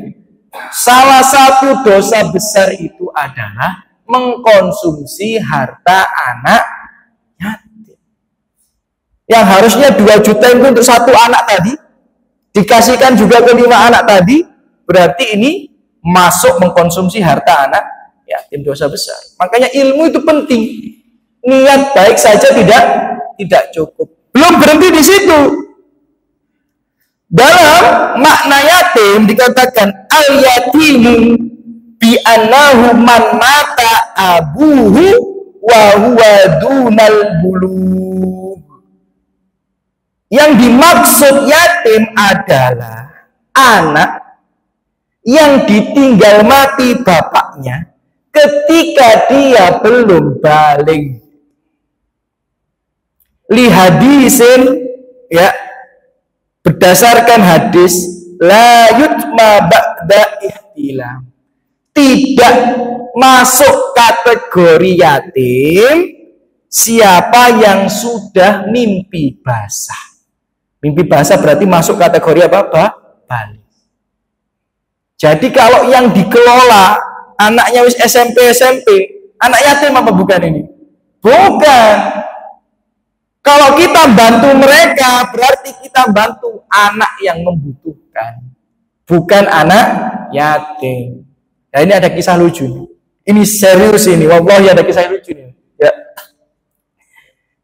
Salah satu dosa besar itu adalah mengkonsumsi harta anak yatim. Yang harusnya 2 juta itu untuk 1 anak tadi, dikasihkan juga ke 5 anak tadi, berarti ini masuk mengkonsumsi harta anak yatim, dosa besar. Makanya ilmu itu penting. Niat baik saja tidak cukup. Belum berhenti di situ. Dalam makna yatim dikatakan al-yatimu bi annahu man mata abuhu wa huwa dunal bulugh. Yang dimaksud yatim adalah anak yang ditinggal mati bapaknya ketika dia belum balik. Li hadisin, ya, berdasarkan hadis la yutma ba'da ihtilam, tidak masuk kategori yatim siapa yang sudah mimpi basah. Mimpi basah berarti masuk kategori apa? Balik. Jadi kalau yang dikelola anaknya wis SMP, anak yatim apa bukan ini? Bukan. Kalau kita bantu mereka, berarti kita bantu anak yang membutuhkan, bukan anak yatim. Nah ini ada kisah lucu. Ini serius ini, wallahi ada kisah lucu ini. Ya.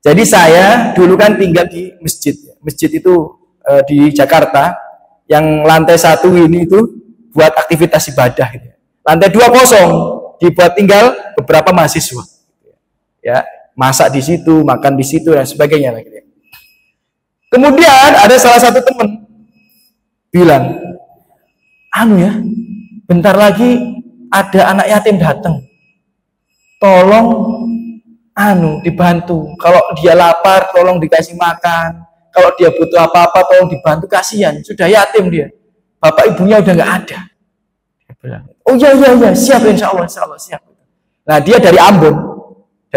Jadi saya dulu kan tinggal di masjid. Masjid itu di Jakarta, yang lantai 1 ini itu buat aktivitas ibadah. Gitu. Lantai 2 kosong, dibuat tinggal beberapa mahasiswa. Ya. Masak di situ, makan di situ dan sebagainya. Kemudian ada salah satu teman bilang, ya, bentar lagi ada anak yatim datang. Tolong dibantu. Kalau dia lapar, tolong dikasih makan. Kalau dia butuh apa-apa, tolong dibantu. Kasihan, sudah yatim dia. Bapak ibunya udah nggak ada. Dia bilang, oh iya, siap insya Allah siap. Nah dia dari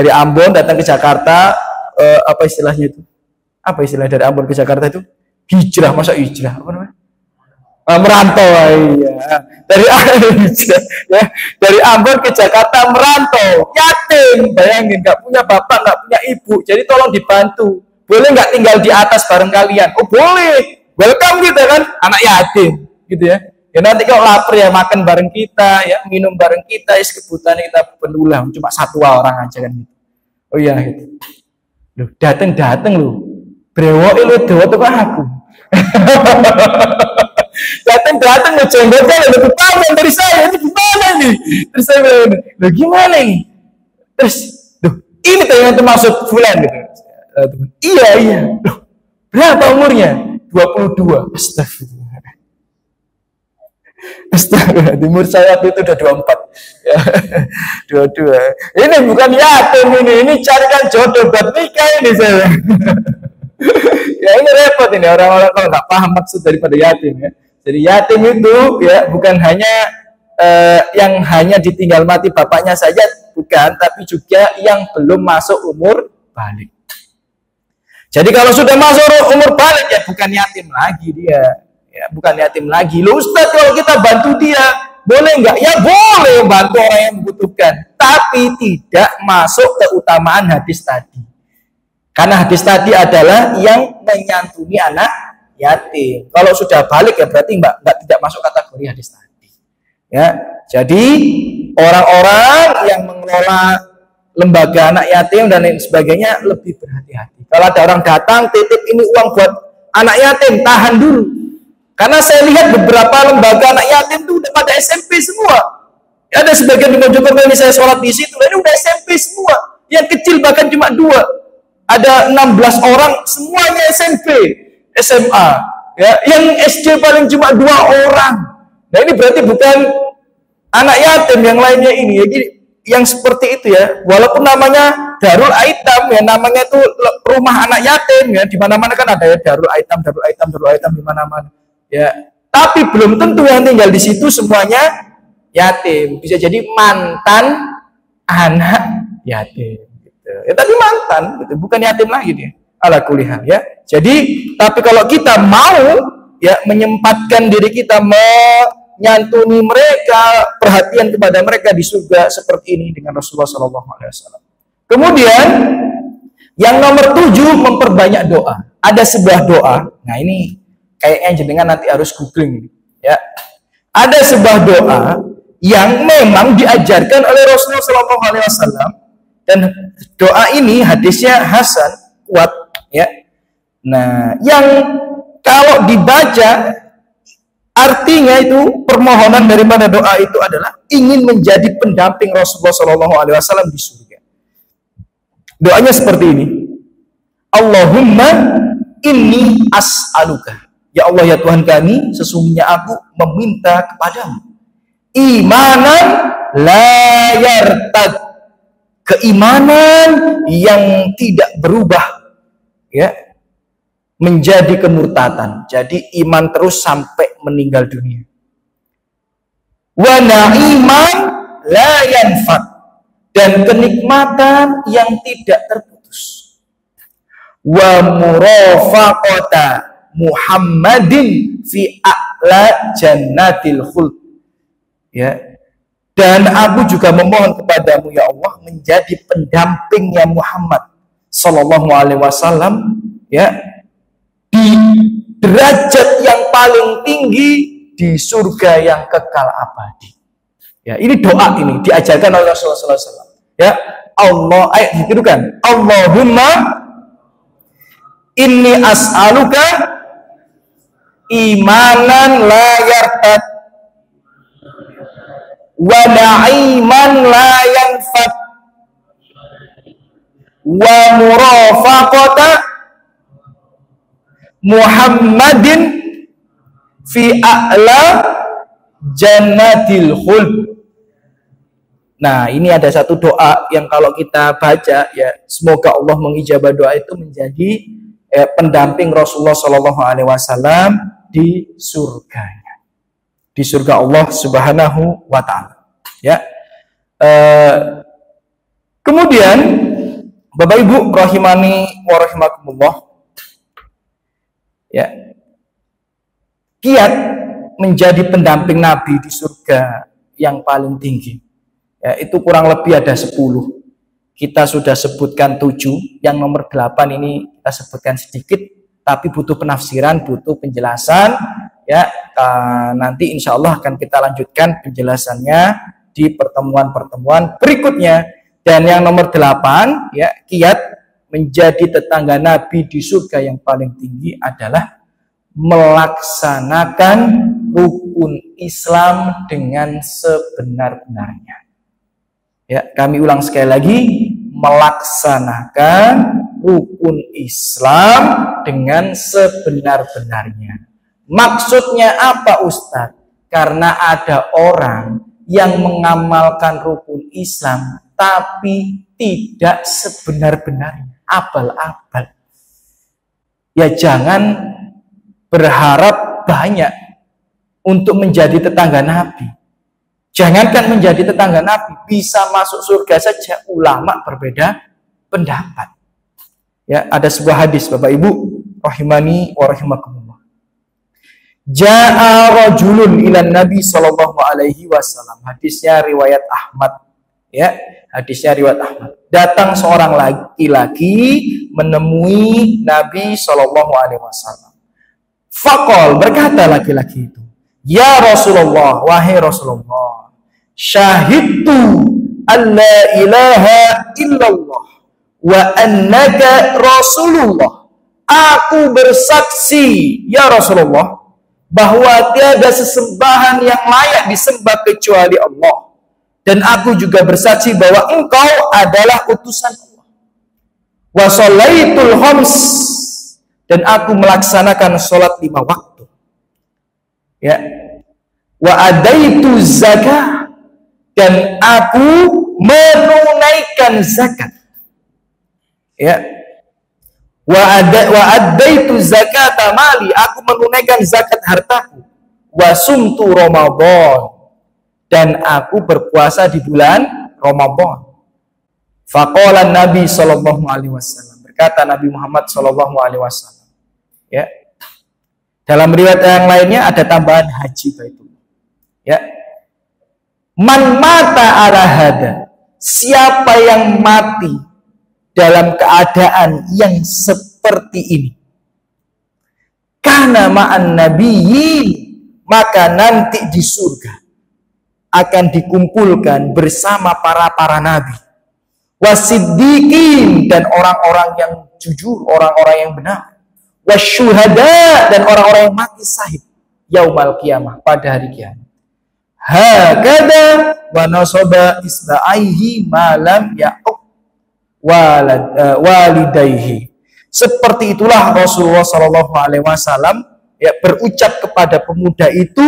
Ambon datang ke Jakarta, apa istilahnya itu? Apa istilah dari Ambon ke Jakarta itu? Hijrah, masa hijrah? Apa namanya? Merantau, iya. Dari ya, dari Ambon ke Jakarta merantau, yatim, bayangin, nggak punya bapak, nggak punya ibu, jadi tolong dibantu. Boleh nggak tinggal di atas bareng kalian? Oh boleh, welcome gitu kan, anak yatim, gitu ya. Ya nanti kalau lapar ya makan bareng kita, ya minum bareng kita, kebutuhan kita penulah, cuma satu orang aja kan. Oh iya, gitu. Loh, dateng loh, brewok lu dewa tuh aku. Datang loh, jenggotnya lebih panjang dari saya, ini gimana nih? Terus saya bilang, loh gimana nih? Terus, loh ini ternyata termasuk fulan gitu. Iya. Loh, berapa umurnya? 22. Astagfirullah. Umur saya waktu itu udah 24. Ya, 22. Ini bukan yatim ini carikan jodoh buat nikah ini saya. Ya ini repot ini orang-orang kalau nggak paham maksud daripada yatim ya. Jadi yatim itu ya bukan hanya yang hanya ditinggal mati bapaknya saja, bukan, tapi juga yang belum masuk umur balik. Jadi kalau sudah masuk umur balik ya bukan yatim lagi dia, ya bukan yatim lagi. Loh Ustaz, kalau kita bantu dia boleh nggak? Ya boleh bantu orang yang membutuhkan, tapi tidak masuk keutamaan hadis tadi. Karena hadis tadi adalah yang menyantuni anak yatim. Kalau sudah balik ya berarti tidak masuk kategori hadis tadi. Ya, jadi orang-orang yang mengelola lembaga anak yatim dan lain sebagainya lebih berhati-hati. Kalau ada orang datang titip ini uang buat anak yatim, tahan dulu. Karena saya lihat beberapa lembaga anak yatim itu udah pada SMP semua. Ya, ada sebagian di Mojokerto ini saya sholat di situ, ini udah SMP semua. Yang kecil bahkan cuma 2. Ada 16 orang, semuanya SMP, SMA. Ya, yang SD paling cuma 2 orang. Nah ini berarti bukan anak yatim, yang lainnya ini. Ya, jadi, yang seperti itu ya, walaupun namanya Darul Aitam, ya namanya itu rumah anak yatim ya, di mana-mana kan ada ya Darul Aitam di mana-mana. Ya, tapi belum tentu yang tinggal di situ semuanya yatim. Bisa jadi mantan anak yatim. Ya tapi mantan, gitu. Bukan yatim lagi dia. Ala kuliah ya. Jadi, tapi kalau kita mau ya menyempatkan diri kita menyantuni mereka, perhatian kepada mereka di surga seperti ini dengan Rasulullah SAW. Kemudian yang nomor 7 memperbanyak doa. Ada sebuah doa. Nah ini kayaknya jenengan nanti harus googling ya. Ada sebuah doa yang memang diajarkan oleh Rasulullah SAW. Dan doa ini hadisnya hasan, kuat ya. Nah, yang kalau dibaca artinya itu permohonan daripada doa itu adalah ingin menjadi pendamping Rasulullah SAW di surga. Doanya seperti ini. Allahumma inni as'aluka. Ya Allah ya Tuhan kami, sesungguhnya aku meminta kepadamu imanan la yartad, keimanan yang tidak berubah ya menjadi kemurtatan. Jadi iman terus sampai meninggal dunia. Wa na'iman la yanfad, dan kenikmatan yang tidak terputus. Wa murafaqata Muhammadin fi a'la jannatil khuld. Ya. Dan aku juga memohon kepadamu ya Allah menjadi pendampingnya Muhammad Sallallahu Alaihi Wasallam ya di derajat yang paling tinggi di surga yang kekal abadi. Ya ini doa ini diajarkan oleh Rasulullah SAW. Ya Allah, ayat itu kan Allahumma inni as'aluka imanan la yartad wa na'iman la yanfad wa murafaqata Muhammadin fi a'la jannatil khuld. Nah, ini ada satu doa yang kalau kita baca ya, semoga Allah mengijabah doa itu menjadi pendamping Rasulullah Shallallahu Alaihi Wasallam di surganya. Di surga Allah Subhanahu wa taala. Ya. Kemudian Bapak Ibu rahimani wa rahimakumullah. Ya. Kiat menjadi pendamping Nabi di surga yang paling tinggi. Ya, itu kurang lebih ada 10. Kita sudah sebutkan 7, yang nomor 8 ini kita sebutkan sedikit, tapi butuh penafsiran, butuh penjelasan. Ya, nanti insya Allah akan kita lanjutkan penjelasannya di pertemuan-pertemuan berikutnya. Dan yang nomor 8, ya, kiat menjadi tetangga Nabi di surga yang paling tinggi adalah melaksanakan rukun Islam dengan sebenar-benarnya. Ya, kami ulang sekali lagi, melaksanakan rukun Islam dengan sebenar-benarnya. Maksudnya apa, Ustadz? Karena ada orang yang mengamalkan rukun Islam tapi tidak sebenar-benarnya, abal-abal. Ya, jangan berharap banyak untuk menjadi tetangga Nabi. Jangankan menjadi tetangga Nabi, bisa masuk surga saja ulama berbeda pendapat. Ya, ada sebuah hadis, Bapak Ibu rahimani wa rahimakumullah. Ja'a rajulun ilan Nabi sallallahu alaihi wasallam. Hadisnya riwayat Ahmad. Ya, hadisnya riwayat Ahmad. Datang seorang laki-laki menemui Nabi sallallahu alaihi wasallam. Faqal, berkata laki-laki itu, "Ya Rasulullah, wahai Rasulullah, syahidtu an la ilaha illallah wa annaka Rasulullah." Aku bersaksi, ya Rasulullah, bahwa tiada sesembahan yang layak disembah kecuali Allah. Dan aku juga bersaksi bahwa engkau adalah utusan Allah. Wa sholaitul khams, dan aku melaksanakan sholat 5 waktu. Ya. Wa adaitu zakah, dan aku menunaikan zakat. Ya. Wa adaitu zakata mali, aku menunaikan zakat hartaku. Wa sumtu Ramadan, dan aku berpuasa di bulan Ramadan. Faqala Nabi sallallahu alaihi wasallam, berkata Nabi Muhammad sallallahu alaihi wasallam, ya. Dalam riwayat yang lainnya ada tambahan haji Baitullah. Ya. Man mata ala hada, siapa yang mati dalam keadaan yang seperti ini, kana ma'an nabiyyin, maka nanti di surga akan dikumpulkan bersama para nabi, wasiddiqin, dan orang-orang yang jujur, orang-orang yang benar, wasyuhada, dan orang-orang yang mati syahid, yaumal qiyamah, pada hari kiamat. Hakada wa nasaba isba'aihi malam ya'uq walidayhi. Seperti itulah Rasulullah Shallallahu Alaihi Wasallam, ya, berucap kepada pemuda itu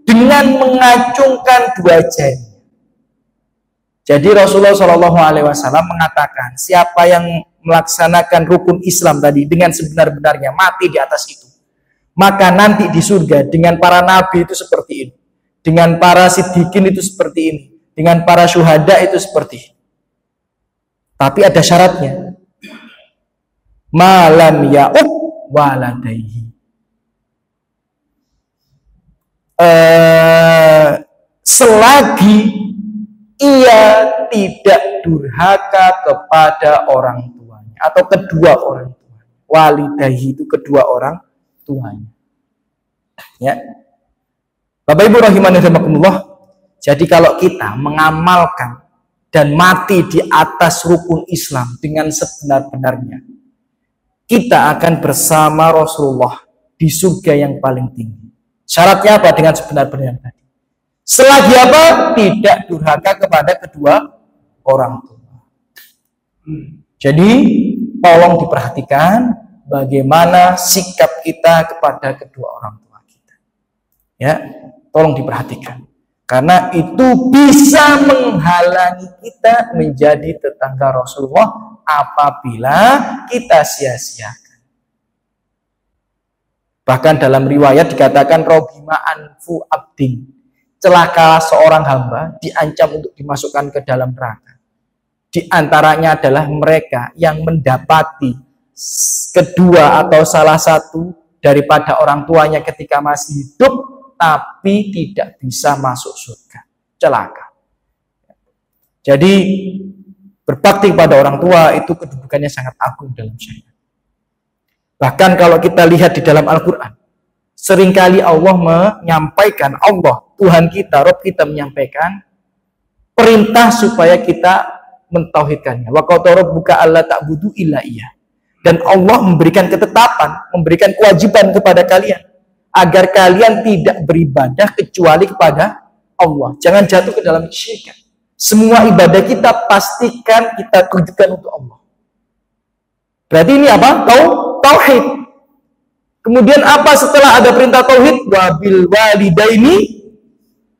dengan mengacungkan 2 jari. Jadi Rasulullah Shallallahu Alaihi Wasallam mengatakan, siapa yang melaksanakan rukun Islam tadi dengan sebenar-benarnya, mati di atas itu, maka nanti di surga dengan para nabi itu seperti ini, dengan para siddiqin itu seperti ini, dengan para syuhada itu seperti ini. Tapi ada syaratnya, malam ya'uq waladaihi, selagi ia tidak durhaka kepada orang tuanya atau kedua orang tuanya. Walidaihi itu kedua orang tuanya. Ya. Bapak Ibu rahimani rahimakumullah. Jadi kalau kita mengamalkan dan mati di atas rukun Islam dengan sebenar-benarnya, kita akan bersama Rasulullah di surga yang paling tinggi. Syaratnya apa dengan sebenar-benarnya tadi? Selagi apa? Tidak durhaka kepada kedua orang tua. Jadi tolong diperhatikan bagaimana sikap kita kepada kedua orang tua kita. Ya, tolong diperhatikan. Karena itu bisa menghalangi kita menjadi tetangga Rasulullah apabila kita sia-siakan. Bahkan dalam riwayat dikatakan robima anfu abdin, celaka seorang hamba diancam untuk dimasukkan ke dalam neraka. Di antaranya adalah mereka yang mendapati kedua atau salah satu daripada orang tuanya ketika masih hidup tapi tidak bisa masuk surga. Celaka. Jadi berbakti pada orang tua itu kedudukannya sangat agung dalam syariat. Bahkan kalau kita lihat di dalam Al-Quran, seringkali Allah menyampaikan, Tuhan kita, Rabb kita menyampaikan perintah supaya kita mentauhidkannya. Wa qala rabbuka alla ta'budu illa iyyah. Dan Allah memberikan ketetapan, memberikan kewajiban kepada kalian agar kalian tidak beribadah kecuali kepada Allah. Jangan jatuh ke dalam syirik. Semua ibadah kita pastikan kita tujukan untuk Allah. Berarti ini apa? Tauhid. Kemudian apa setelah ada perintah tauhid? Wabil walidaini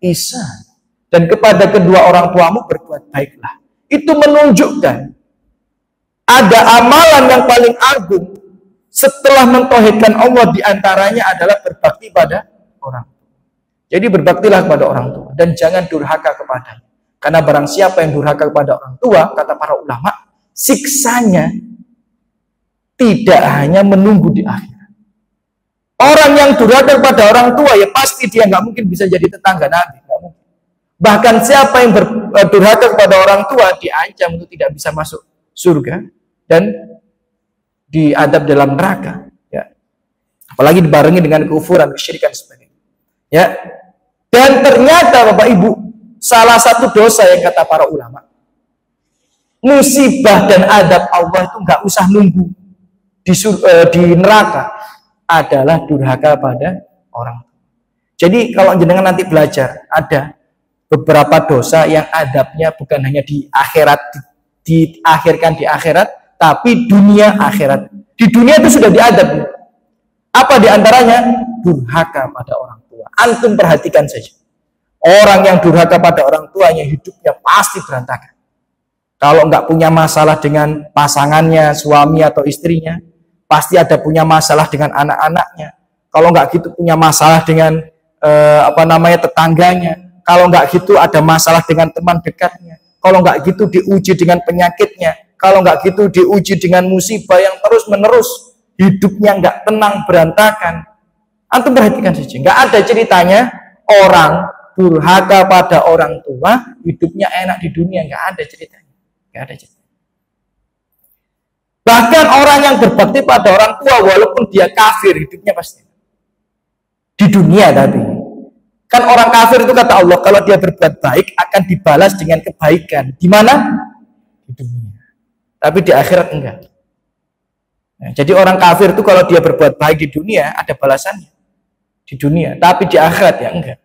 ihsan. Dan kepada kedua orang tuamu berbuat baiklah. Itu menunjukkan ada amalan yang paling agung setelah mentauhidkan Allah, diantaranya adalah berbakti pada orang tua. Jadi berbaktilah kepada orang tua dan jangan durhaka kepadanya. Karena barang siapa yang durhaka kepada orang tua, kata para ulama, siksanya tidak hanya menunggu di akhirat. Orang yang durhaka kepada orang tua, ya pasti dia nggak mungkin bisa jadi tetangga Nabi. Nggak mungkin. Bahkan siapa yang durhaka kepada orang tua diancam untuk tidak bisa masuk surga dan diadab dalam neraka, ya. Apalagi dibarengi dengan kekufuran, kesyirikan sebagainya. Ya. Dan ternyata Bapak Ibu, salah satu dosa yang kata para ulama, musibah dan adab Allah itu nggak usah nunggu di neraka, adalah durhaka pada orang tua. Jadi kalau jenengan nanti belajar, ada beberapa dosa yang adabnya bukan hanya di akhirat, diakhirkan di akhirat, tapi dunia akhirat. Di dunia itu sudah diadab. Apa diantaranya? Durhaka pada orang tua. Antum perhatikan saja. Orang yang durhaka pada orang tuanya, hidupnya pasti berantakan. Kalau nggak punya masalah dengan pasangannya, suami atau istrinya, pasti ada punya masalah dengan anak-anaknya. Kalau nggak gitu punya masalah dengan tetangganya. Kalau nggak gitu ada masalah dengan teman dekatnya. Kalau nggak gitu diuji dengan penyakitnya. Kalau nggak gitu diuji dengan musibah yang terus menerus. Hidupnya nggak tenang, berantakan. Antum perhatikan saja. Nggak ada ceritanya orang durhaka pada orang tua, hidupnya enak di dunia. Nggak ada ceritanya. Nggak ada ceritanya. Bahkan orang yang berbakti pada orang tua, walaupun dia kafir, hidupnya pasti di dunia tadi. Kan orang kafir itu kata Allah, kalau dia berbuat baik akan dibalas dengan kebaikan. Di mana? Di dunia. Tapi di akhirat enggak. Nah, jadi orang kafir itu kalau dia berbuat baik di dunia ada balasannya di dunia, tapi di akhirat ya enggak.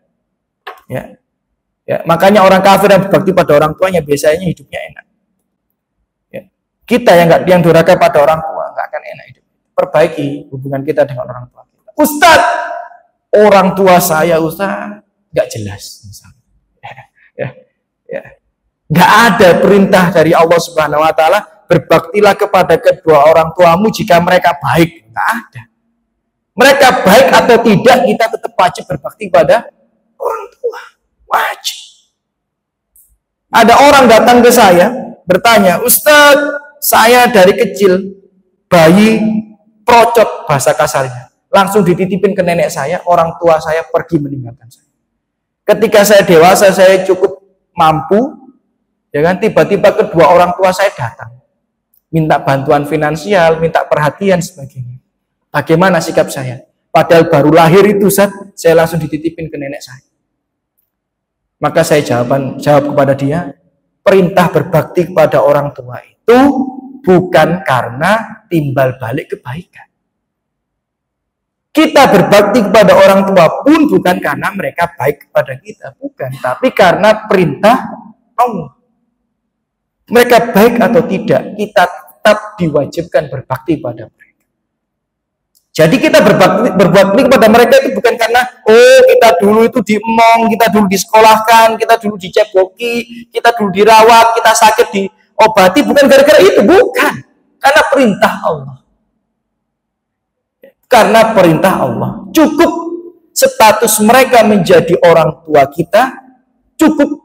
Ya, makanya orang kafir yang berbakti pada orang tuanya biasanya hidupnya enak. Ya. Kita yang durhaka pada orang tua enggak akan enak hidup. Perbaiki hubungan kita dengan orang tua kita. Ustadz, orang tua saya enggak jelas misalnya. Ya. Enggak ada perintah dari Allah Subhanahu wa taala berbaktilah kepada kedua orang tuamu jika mereka baik. Enggak ada. Mereka baik atau tidak, kita tetap wajib berbakti pada orang tua. Wajib. Ada orang datang ke saya bertanya, Ustadz, saya dari kecil bayi procot bahasa kasarnya, langsung dititipin ke nenek saya, orang tua saya pergi meninggalkan saya. Ketika saya dewasa, saya cukup mampu, ya kan, tiba-tiba kedua orang tua saya datang, minta bantuan finansial, minta perhatian sebagainya. Bagaimana sikap saya? Padahal baru lahir itu saya langsung dititipin ke nenek saya. Maka saya jawab kepada dia, perintah berbakti kepada orang tua itu bukan karena timbal balik kebaikan. Kita berbakti kepada orang tua pun bukan karena mereka baik kepada kita, bukan, tapi karena perintah Allah. Mereka baik atau tidak, kita tetap diwajibkan berbakti pada mereka. Jadi kita berbakti kepada mereka itu bukan karena kita dulu itu diemong, kita dulu disekolahkan, kita dulu diceboki, kita dulu dirawat, kita sakit diobati, bukan gara-gara itu, bukan. Karena perintah Allah. Karena perintah Allah. Cukup status mereka menjadi orang tua kita, cukup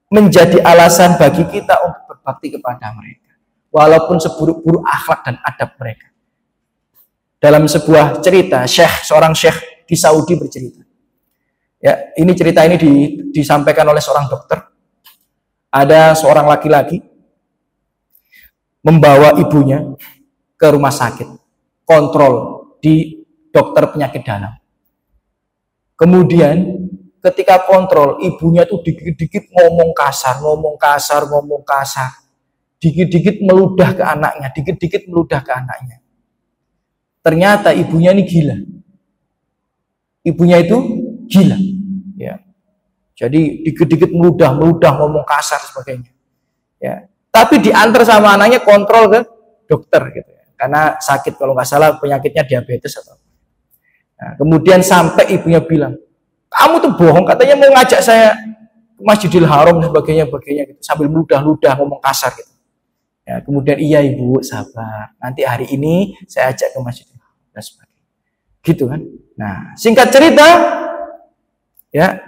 menjadi alasan bagi kita untuk berbakti kepada mereka. Walaupun seburuk-buruk akhlak dan adab mereka. Dalam sebuah cerita, seorang syekh di Saudi bercerita. Ya, ini cerita ini disampaikan oleh seorang dokter. Ada seorang laki-laki membawa ibunya ke rumah sakit, kontrol di dokter penyakit dalam. Kemudian ketika kontrol, ibunya tuh dikit-dikit ngomong kasar, dikit-dikit meludah ke anaknya, Ternyata ibunya ini gila. Ibunya itu gila. Ya. Jadi dikit-dikit meludah ngomong kasar sebagainya. Ya. Tapi diantar sama anaknya kontrol ke dokter gitu ya. Karena sakit kalau nggak salah penyakitnya diabetes atau. Nah, kemudian sampai ibunya bilang, "Kamu tuh bohong, katanya mau ngajak saya ke Masjidil Haram dan sebagainya gitu." Sambil meludah ngomong kasar gitu. Ya, kemudian, "Iya Ibu, sabar. Nanti hari ini saya ajak ke Masjidil Haram dan sebagainya." Gitu kan. Nah, singkat cerita, ya,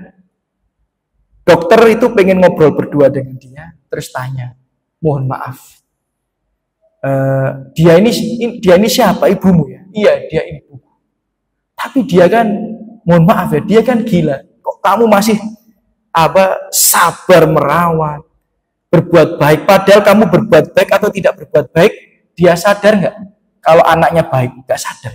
dokter itu pengen ngobrol berdua dengan dia, terus tanya, "Mohon maaf, dia ini siapa? Ibumu ya?" "Iya, dia ibu. Tapi dia kan, mohon maaf ya, dia kan gila. Kok kamu masih sabar merawat, berbuat baik, padahal kamu berbuat baik atau tidak berbuat baik, dia sadar nggak kalau anaknya baik?" Nggak sadar.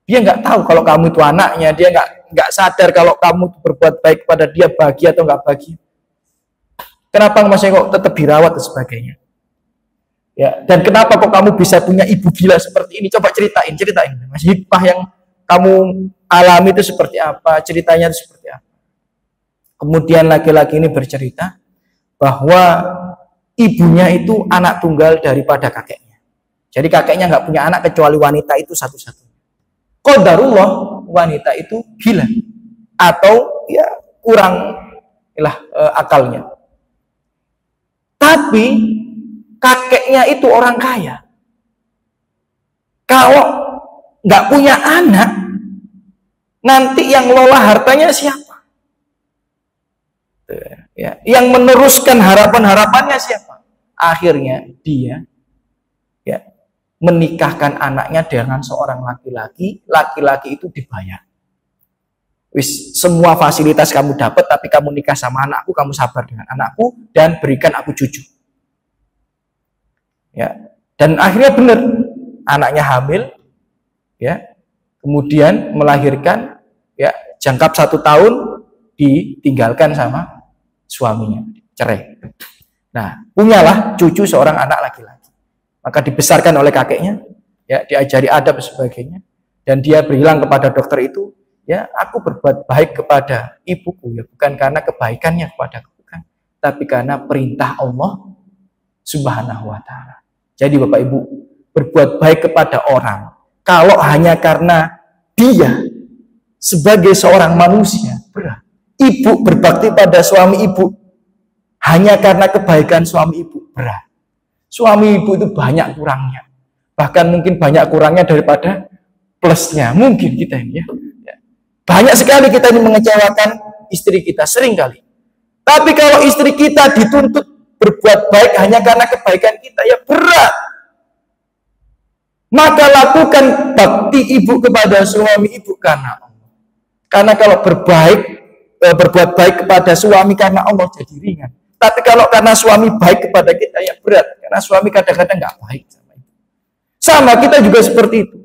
Dia nggak tahu kalau kamu itu anaknya, dia nggak sadar kalau kamu berbuat baik pada dia, bahagia atau nggak bahagia. Kenapa masih kok tetap dirawat dan sebagainya? Ya, dan kenapa kok kamu bisa punya ibu gila seperti ini? Coba ceritain, Mas, hikmah yang kamu alami itu seperti apa? Ceritanya itu seperti apa? Kemudian laki-laki ini bercerita bahwa ibunya itu anak tunggal daripada kakeknya. Jadi kakeknya nggak punya anak kecuali wanita itu satu-satunya. Qadarullah, wanita itu gila atau ya kurang akalnya. Tapi kakeknya itu orang kaya. Kalau nggak punya anak, nanti yang lola hartanya siapa? Ya, yang meneruskan harapan-harapannya siapa? Akhirnya dia menikahkan anaknya dengan seorang laki-laki. Laki-laki itu dibayar. Semua fasilitas kamu dapat, tapi kamu nikah sama anakku, kamu sabar dengan anakku dan berikan aku cucu. Ya, dan akhirnya benar, anaknya hamil, ya, kemudian melahirkan, ya, jangkap 1 tahun ditinggalkan sama suaminya, cerai. Nah, punyalah cucu seorang anak laki-laki. Maka dibesarkan oleh kakeknya, ya, diajari adab dan sebagainya, dan dia bilang kepada dokter itu, ya, aku berbuat baik kepada ibuku, ya, bukan karena kebaikannya kepadaku, bukan, tapi karena perintah Allah Subhanahu wa Ta'ala. Jadi Bapak Ibu, berbuat baik kepada orang, kalau hanya karena dia sebagai seorang manusia berat. Ibu berbakti pada suami ibu hanya karena kebaikan suami ibu berat. Suami ibu itu banyak kurangnya, bahkan mungkin banyak kurangnya daripada plusnya. Mungkin kita ini, ya. Banyak sekali kita ini mengecewakan istri kita, sering kali. Tapi kalau istri kita dituntut berbuat baik hanya karena kebaikan kita, ya berat. Maka lakukan bakti ibu kepada suami ibu karena Allah. Karena kalau berbuat baik kepada suami karena Allah jadi ringan. Tapi kalau karena suami baik kepada kita, ya berat. Karena suami kadang-kadang nggak baik sama ibu. Sama kita juga seperti itu.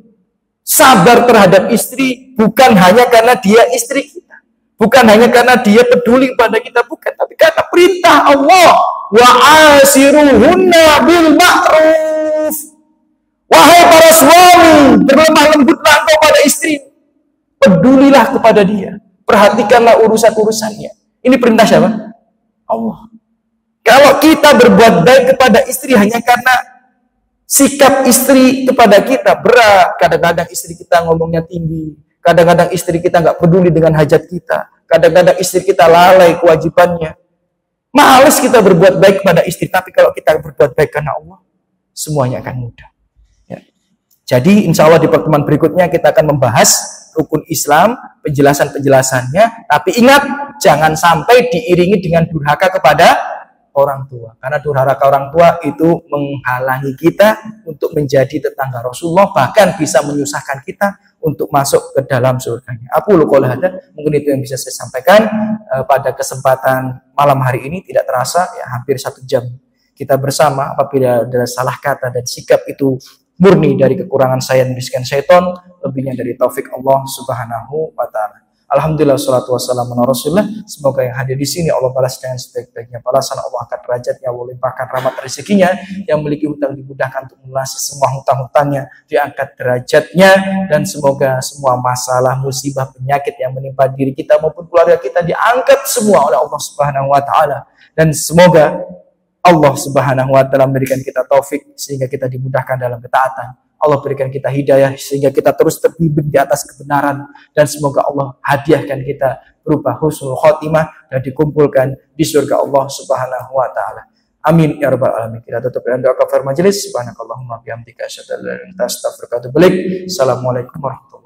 Sabar terhadap istri bukan hanya karena dia istri kita, bukan hanya karena dia peduli pada kita, bukan, tapi karena perintah Allah. Wa asiruhunna bil ma'ruf. Wahai para suami, berlemah lembutlah engkau pada istri. Pedulilah kepada dia, perhatikanlah urusan-urusannya. Ini perintah siapa? Allah. Kalau kita berbuat baik kepada istri hanya karena sikap istri kepada kita berat, kadang-kadang istri kita ngomongnya tinggi, kadang-kadang istri kita nggak peduli dengan hajat kita, kadang-kadang istri kita lalai kewajibannya, males kita berbuat baik kepada istri. Tapi kalau kita berbuat baik karena Allah, semuanya akan mudah. Ya. Jadi insya Allah di pertemuan berikutnya kita akan membahas rukun Islam, penjelasan-penjelasannya. Tapi ingat, jangan sampai diiringi dengan durhaka kepada orang tua. Karena durhaka orang tua itu menghalangi kita untuk menjadi tetangga Rasulullah, bahkan bisa menyusahkan kita untuk masuk ke dalam surganya. Aku qouli hadza, mungkin itu yang bisa saya sampaikan pada kesempatan malam hari ini. Tidak terasa ya hampir 1 jam kita bersama. Apabila ada salah kata dan sikap itu murni dari kekurangan saya dan bisikan syaitan, lebihnya dari taufik Allah Subhanahu wa taala. Alhamdulillah, salatu wassalamu ala Rasulillah. Semoga yang hadir di sini Allah balas dengan sebaik-baiknya balasan. Allah angkat derajatnya, Allah limpahkan rahmat rezekinya. Yang memiliki hutang dimudahkan untuk melunasi semua hutang-hutangnya, diangkat derajatnya, dan semoga semua masalah, musibah, penyakit yang menimpa diri kita maupun keluarga kita diangkat semua oleh Allah Subhanahu wa taala. Dan semoga Allah Subhanahu wa taala memberikan kita taufik sehingga kita dimudahkan dalam ketaatan. Allah berikan kita hidayah sehingga kita terus terbimbing di atas kebenaran, dan semoga Allah hadiahkan kita berupa husnul khotimah dan dikumpulkan di surga Allah Subhanahu wa taala. Amin ya rabbal alamin. Kita tutup dengan doa kafar majelis. Subhanakallahumma bihamdika asyhadu an la ilaha illa anta astaghfiruka wa atubu ilaik. Assalamualaikum warahmatullahi wabarakatuh.